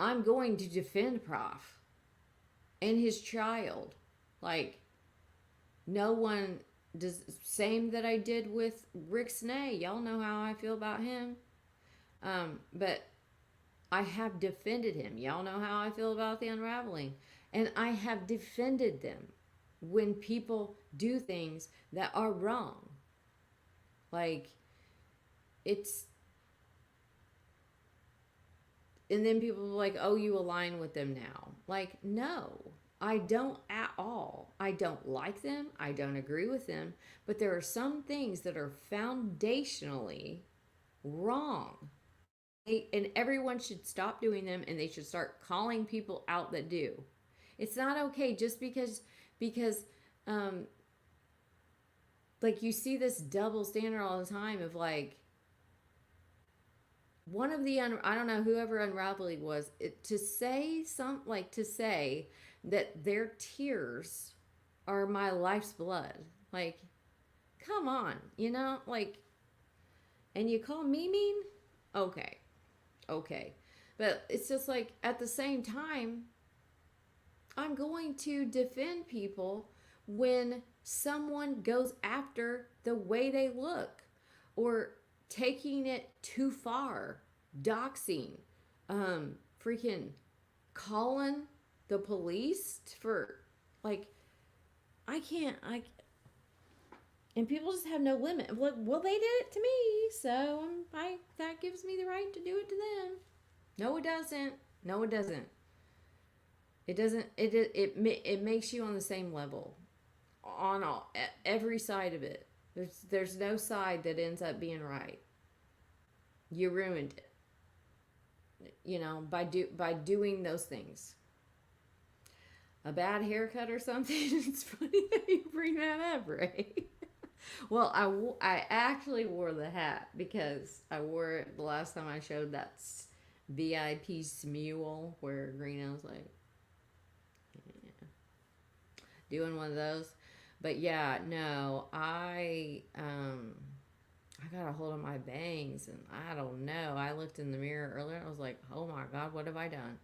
I'm going to defend Prof and his child. Like, no one does. Same that I did with Rick Snay. Y'all know how I feel about him. But I have defended him. Y'all know how I feel about the Unraveling, and I have defended them when people do things that are wrong. Like, it's, and then people are like, oh, you align with them now. Like, no, I don't at all. I don't like them. I don't agree with them. But there are some things that are foundationally wrong. And everyone should stop doing them, and they should start calling people out that do. It's not okay just because like, you see this double standard all the time of like, one of the I don't know, whoever Unraveling was, to say that their tears are my life's blood. Like, come on, like, and you call me mean? Okay. But it's just like, at the same time, I'm going to defend people when someone goes after the way they look, or taking it too far, doxing, freaking calling the police for, like, and people just have no limit. Well, they did it to me, so that gives me the right to do it to them. No, it doesn't. It doesn't. It makes you on the same level, on every side of it. There's no side that ends up being right. You ruined it, by doing those things. A bad haircut or something. It's funny that you bring that up, right? Well, I actually wore the hat because I wore it the last time I showed that VIP Smule where Greeno's like, yeah, doing one of those. But yeah, no, I got a hold of my bangs, and I don't know. I looked in the mirror earlier, and I was like, oh my God, what have I done?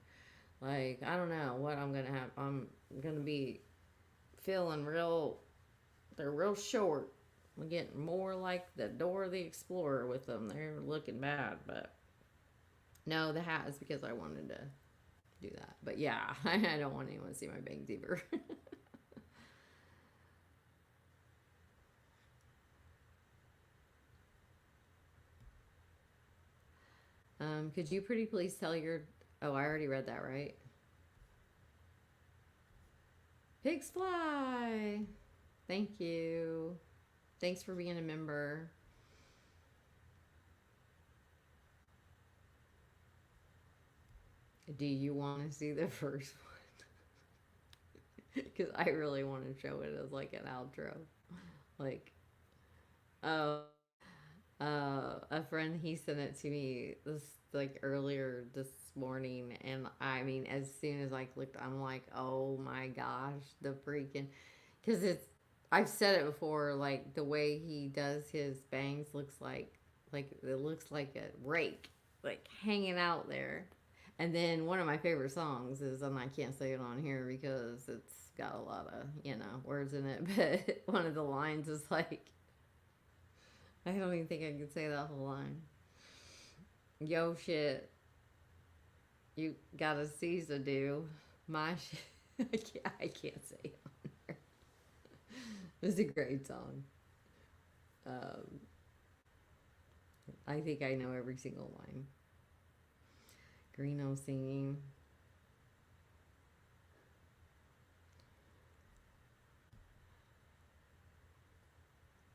Like, I don't know what I'm gonna have. I'm gonna be feeling they're real short. I'm getting more like the Dora the Explorer with them. They're looking bad, but no, the hat is because I wanted to do that. But yeah, I don't want anyone to see my bangs either. Could you pretty please tell your... Oh, I already read that, right? Pigs fly! Thank you. Thanks for being a member. Do you want to see the first one? Because I really want to show it as like an outro. Like, oh, a friend, he sent it to me earlier this morning, and I mean, as soon as I clicked, I'm like, oh my gosh, the freaking, because I've said it before, like, the way he does his bangs looks like it looks like a rake, like, hanging out there. And then one of my favorite songs is, and I can't say it on here because it's got a lot of, words in it, but one of the lines is like, I don't even think I can say that whole line. Yo, shit. You got a Caesar do. My shit. I can't say it on there. It's a great song. I think I know every single line. Greeno singing.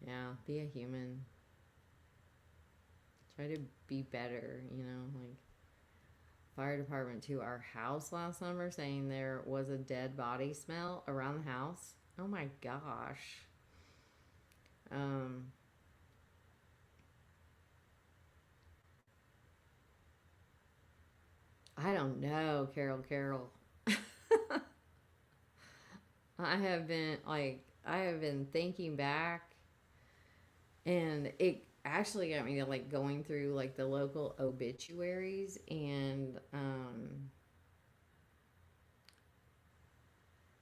Yeah, be a human. Try to be better, like fire department to our house last summer saying there was a dead body smell around the house. Oh my gosh. Um I don't know, Carol. I have been thinking back, and it actually got me to like going through like the local obituaries and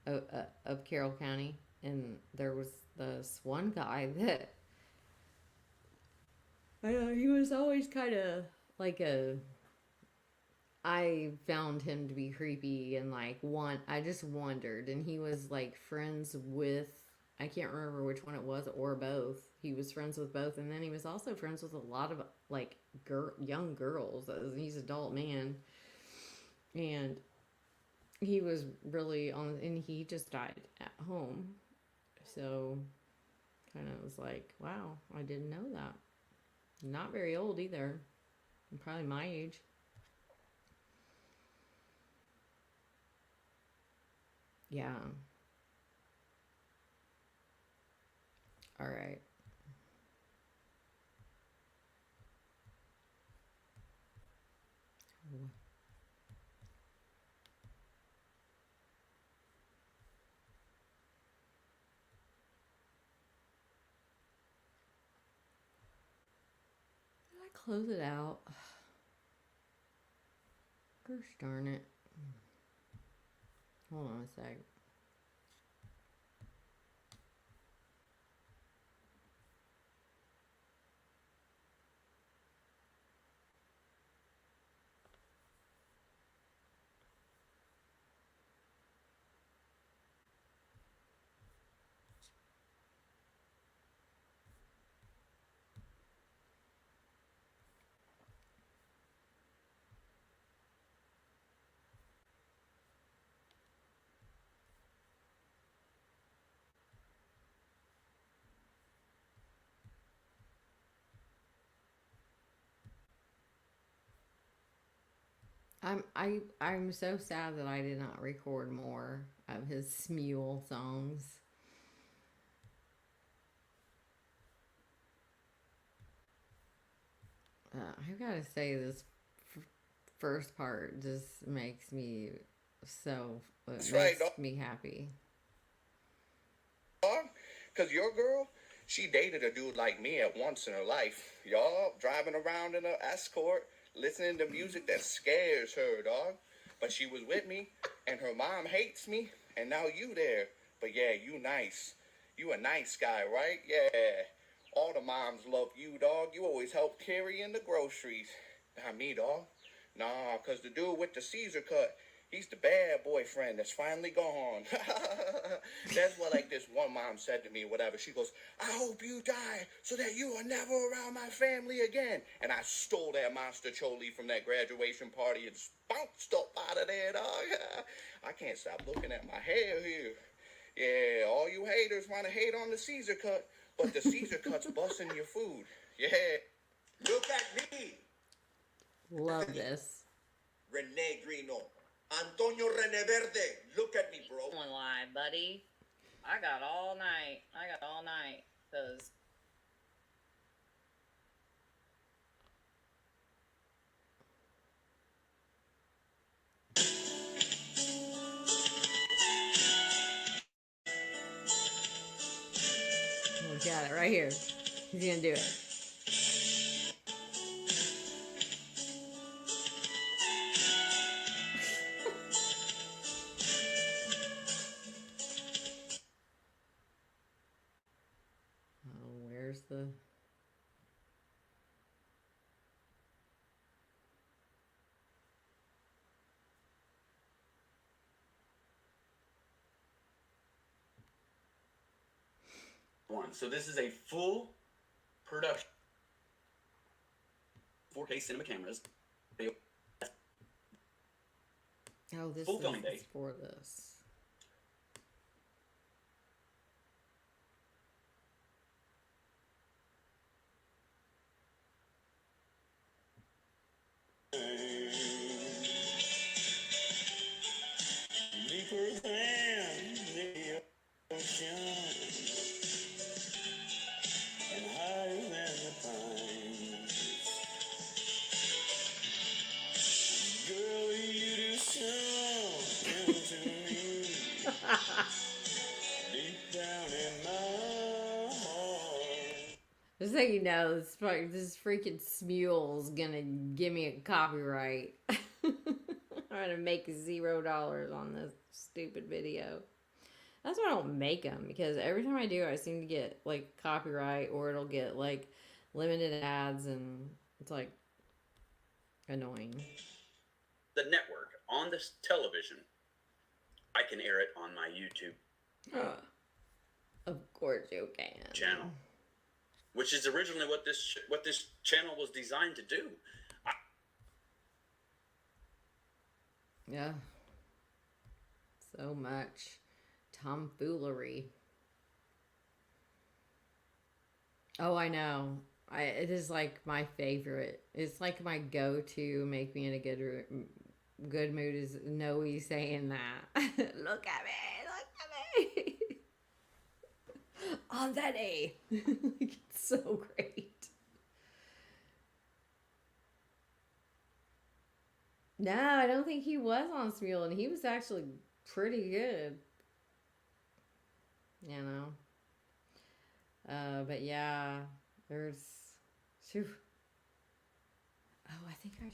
of Carroll County, and there was this one guy that he was always kind of like a. I found him to be creepy and like I just wondered, and he was like friends with. I can't remember which one it was or both. He was friends with both, and then he was also friends with a lot of like young girls. He's an adult man, and he was really on, and he just died at home. So, kind of was like, wow, I didn't know that. Not very old either. Probably my age. Yeah. All right. Did I close it out? Gosh darn it. Hold on a sec. I'm so sad that I did not record more of his mule songs. I've got to say this first part just makes me so That's it right, makes dog. me happy. Because your girl, she dated a dude like me at once in her life. Y'all driving around in an escort, listening to music that scares her, dog. But she was with me, and her mom hates me, and now you there. But yeah, you nice. You a nice guy, right? Yeah. All the moms love you, dog. You always help carry in the groceries. Not me, dog. Nah, because the dude with the Caesar cut, he's the bad boyfriend that's finally gone. That's what like this one mom said to me, whatever. She goes, I hope you die so that you are never around my family again. And I stole that monster choli from that graduation party and bounced up out of there, dog. I can't stop looking at my hair here. Yeah, all you haters want to hate on the Caesar cut, but the Caesar cut's busting your food. Yeah. Look at me. Love this. Rene Greeno. Antonio Reneverde. Look at me, bro. Don't lie, buddy. I got all night. Because we got it right here. He's gonna do it. Oh, where's the... So this is a full production. 4K cinema cameras. Oh, this Full is filming day. for this. deeper than the ocean and higher than the pines. Girl, you do something to me deep down in my heart. Just so you know, this freaking Smule's gonna give me a copyright. I'm gonna make $0 on this stupid video. That's why I don't make them, because every time I do, I seem to get like copyright, or it'll get like limited ads, and it's like annoying. The network on this television, I can air it on my YouTube Of course you can. channel, which is originally what this channel was designed to do. Yeah. So much tomfoolery. Oh, I know. It is like my favorite. It's like my go-to. Make me in a good mood is Noe saying that. Look at me. Look at me. On that A. It's so great. No, I don't think he was on Smule, and he was actually pretty good. You know. But yeah, there's. Phew. Oh, I think I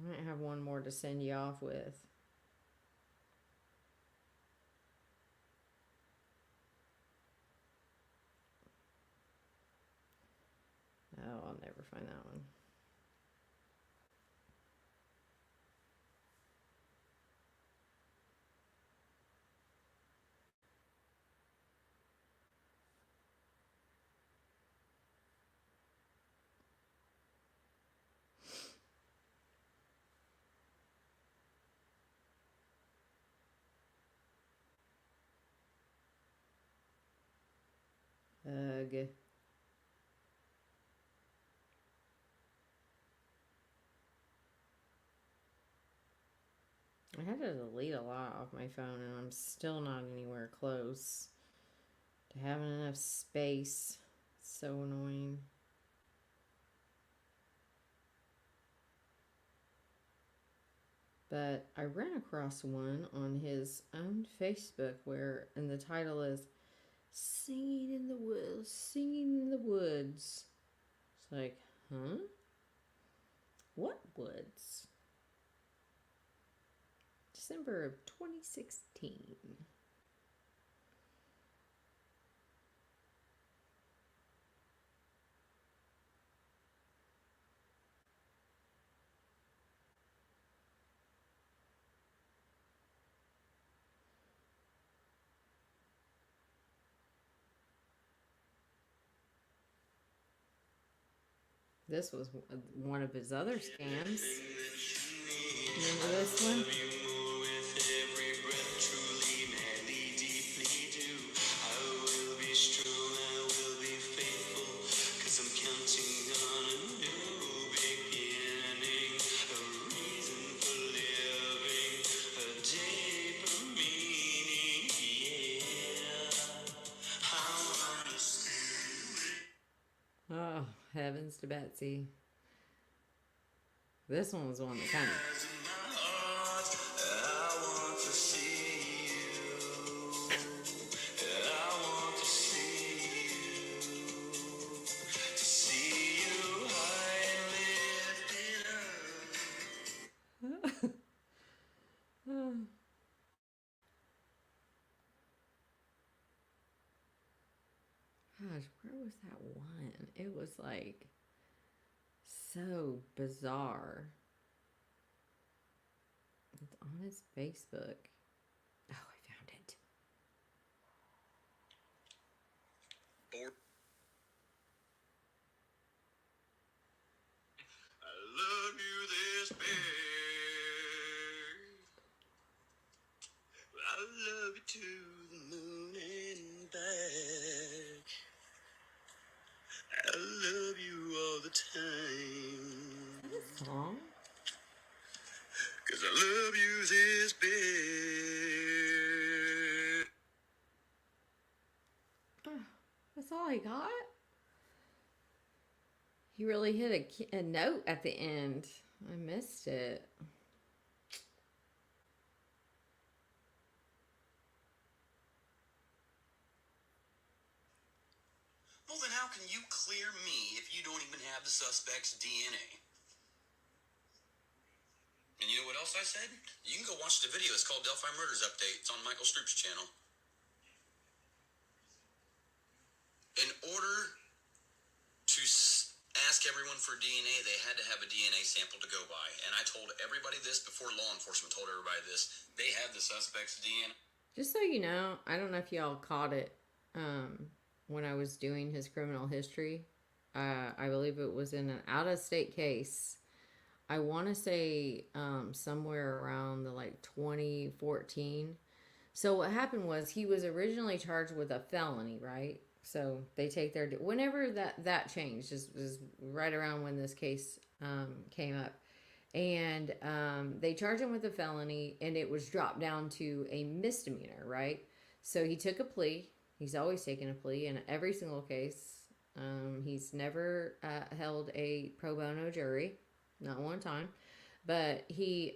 might have one more to send you off with. Oh, I'll never find that one. Ugh. I had to delete a lot off my phone, and I'm still not anywhere close to having enough space. It's so annoying. But I ran across one on his own Facebook and the title is Singing in the Woods, Singing in the Woods. It's like, huh? What woods? December of 2016. This was one of his other scams. Remember this one? Oh, heavens to Betsy. This one was the one that kind of... Gosh, where was that one? It was like so bizarre. It's on his Facebook. Oh, I found it. I love you this big. I love you to the moon and back. I love you all the time. Is that a song? 'Cause I love you this big. God. He really hit a note at the end. I missed it. Well, then how can you clear me if you don't even have the suspect's DNA? And you know what else I said? You can go watch the video. It's called Delphi Murders Update. It's on Michael Stroop's channel. In order to ask everyone for DNA, they had to have a DNA sample to go by. And I told everybody this before law enforcement told everybody this. They had the suspect's DNA. Just so you know, I don't know if y'all caught it when I was doing his criminal history. I believe it was in an out-of-state case. I want to say somewhere around the 2014. So what happened was he was originally charged with a felony, right? So they take their whenever that changed is right around when this case came up, and they charged him with a felony, and it was dropped down to a misdemeanor, right? So he took a plea. He's always taken a plea in every single case. He's never held a pro bono jury, not one time, but he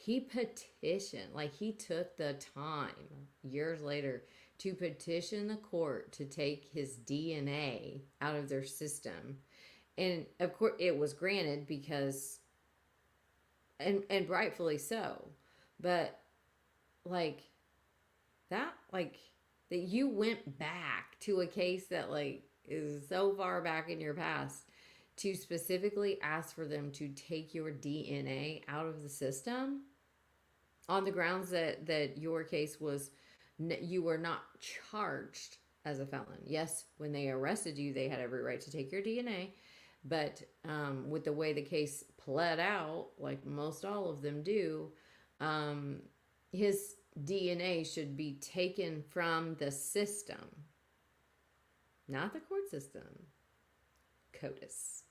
petitioned, he took the time years later to petition the court to take his DNA out of their system. And of course it was granted because, and rightfully so, but that you went back to a case that is so far back in your past to specifically ask for them to take your DNA out of the system on the grounds that your case was, you were not charged as a felon. Yes, when they arrested you, they had every right to take your DNA, but with the way the case pled out, like most all of them do, his DNA should be taken from the system, not the court system. CODIS.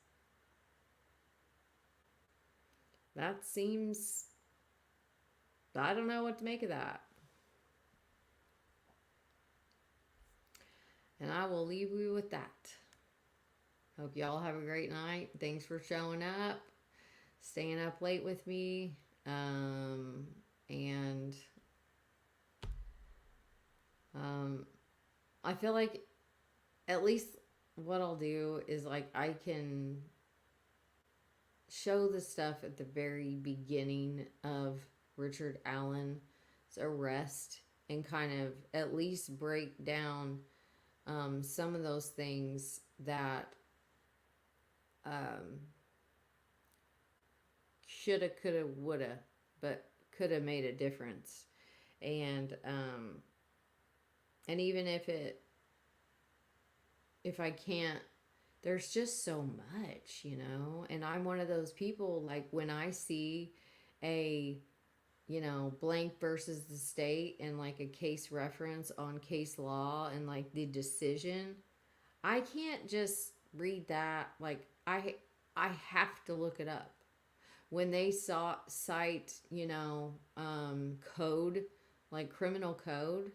That seems, I don't know what to make of that. And I will leave you with that. Hope y'all have a great night. Thanks for showing up, staying up late with me, and I feel like at least what I'll do is I can show the stuff at the very beginning of Richard Allen's arrest and kind of at least break down some of those things that shoulda, coulda, woulda, but coulda made a difference. And even if I can't, there's just so much, and I'm one of those people, when I see a, blank versus the state and a case reference on case law and the decision, I can't just read that. I have to look it up. When they cite, code, criminal code,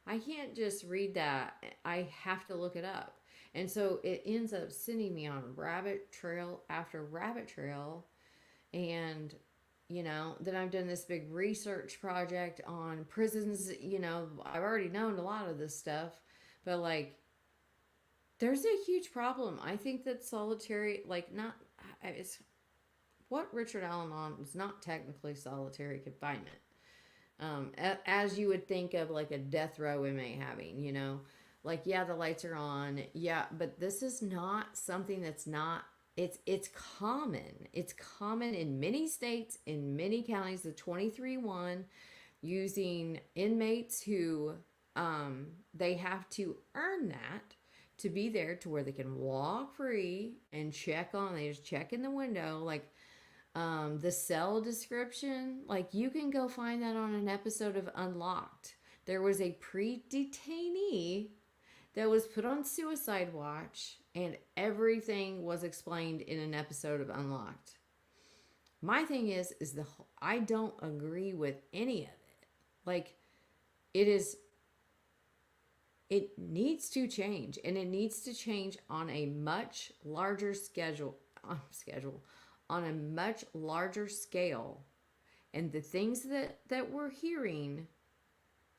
I can't just read that. I have to look it up. And so it ends up sending me on rabbit trail after rabbit trail. And, then I've done this big research project on prisons. I've already known a lot of this stuff, but there's a huge problem. I think that solitary, it's what Richard Allen on was not technically solitary confinement. As you would think of a death row inmate having, yeah, the lights are on. Yeah, but this is not something that's not, it's common. It's common in many states, in many counties, the 23-1, using inmates who, they have to earn that to be there to where they can walk free and they just check in the window, the cell description, you can go find that on an episode of Unlocked. There was a pre-detainee that was put on suicide watch, and everything was explained in an episode of Unlocked. My thing is I don't agree with any of it. It is It needs to change, and it needs to change on a much larger on a much larger scale. And the things that we're hearing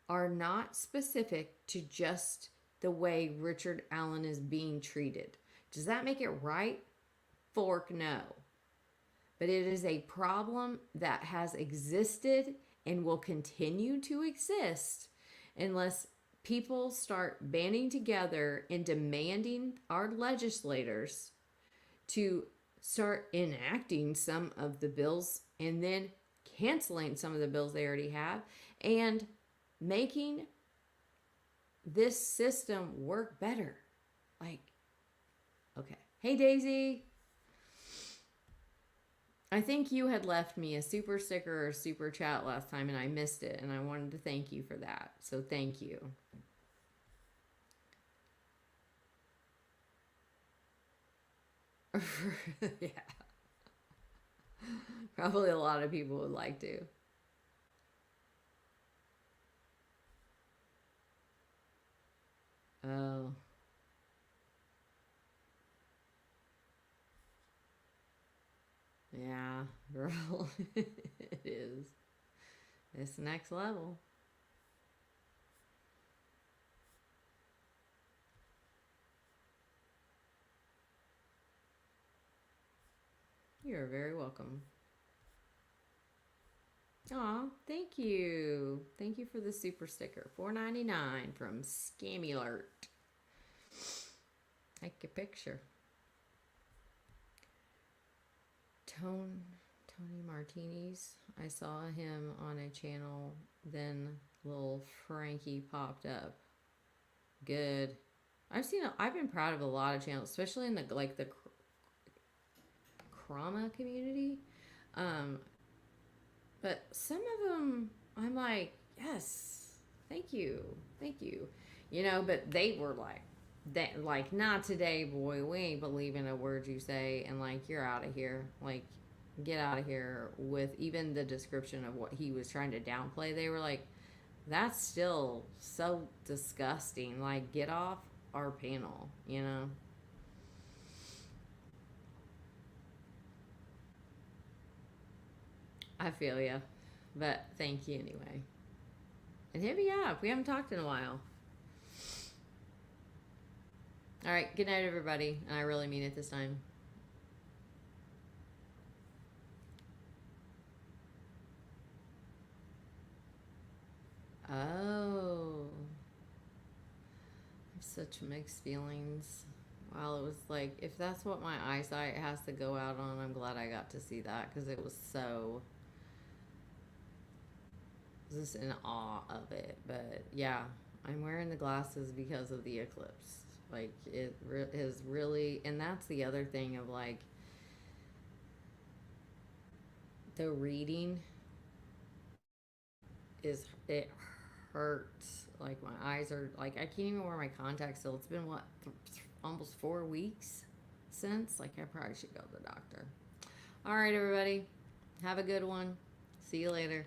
are not specific to just the way Richard Allen is being treated. Does that make it right? Fork, no. But it is a problem that has existed and will continue to exist unless people start banding together and demanding our legislators to start enacting some of the bills and then canceling some of the bills they already have and making this system work better. Like, okay. Hey, Daisy. I think you had left me a super sticker or a super chat last time and I missed it, and I wanted to thank you for that. So thank you. Yeah. Probably a lot of people would like to. Oh. Yeah, girl. It is. It's next level. You're very welcome. Aw, thank you. Thank you for the super sticker. $4.99 from Scammy Alert. Take a picture. Tony Martinis. I saw him on a channel, then little Frankie popped up. Good. I've been proud of a lot of channels, especially in the Krama community. But some of them, I'm like, yes, thank you. You know, but they were like, not today, boy. We ain't believing a word you say, and like, you're out of here. Like, get out of here. With even the description of what he was trying to downplay, they were like, that's still so disgusting. Like, get off our panel, you know? I feel ya. But thank you anyway. And hit me up. We haven't talked in a while. All right. Good night, everybody. And I really mean it this time. Oh. I have such mixed feelings. Well, it was like, if that's what my eyesight has to go out on, I'm glad I got to see that because it was so... just in awe of it. But yeah, I'm wearing the glasses because of the eclipse. Like, it is really... and that's the other thing of like the reading is, it hurts. Like, my eyes are like, I can't even wear my contacts still. It's been what, almost 4 weeks since. Like, I probably should go to the doctor. All right, everybody, have a good one. See you later.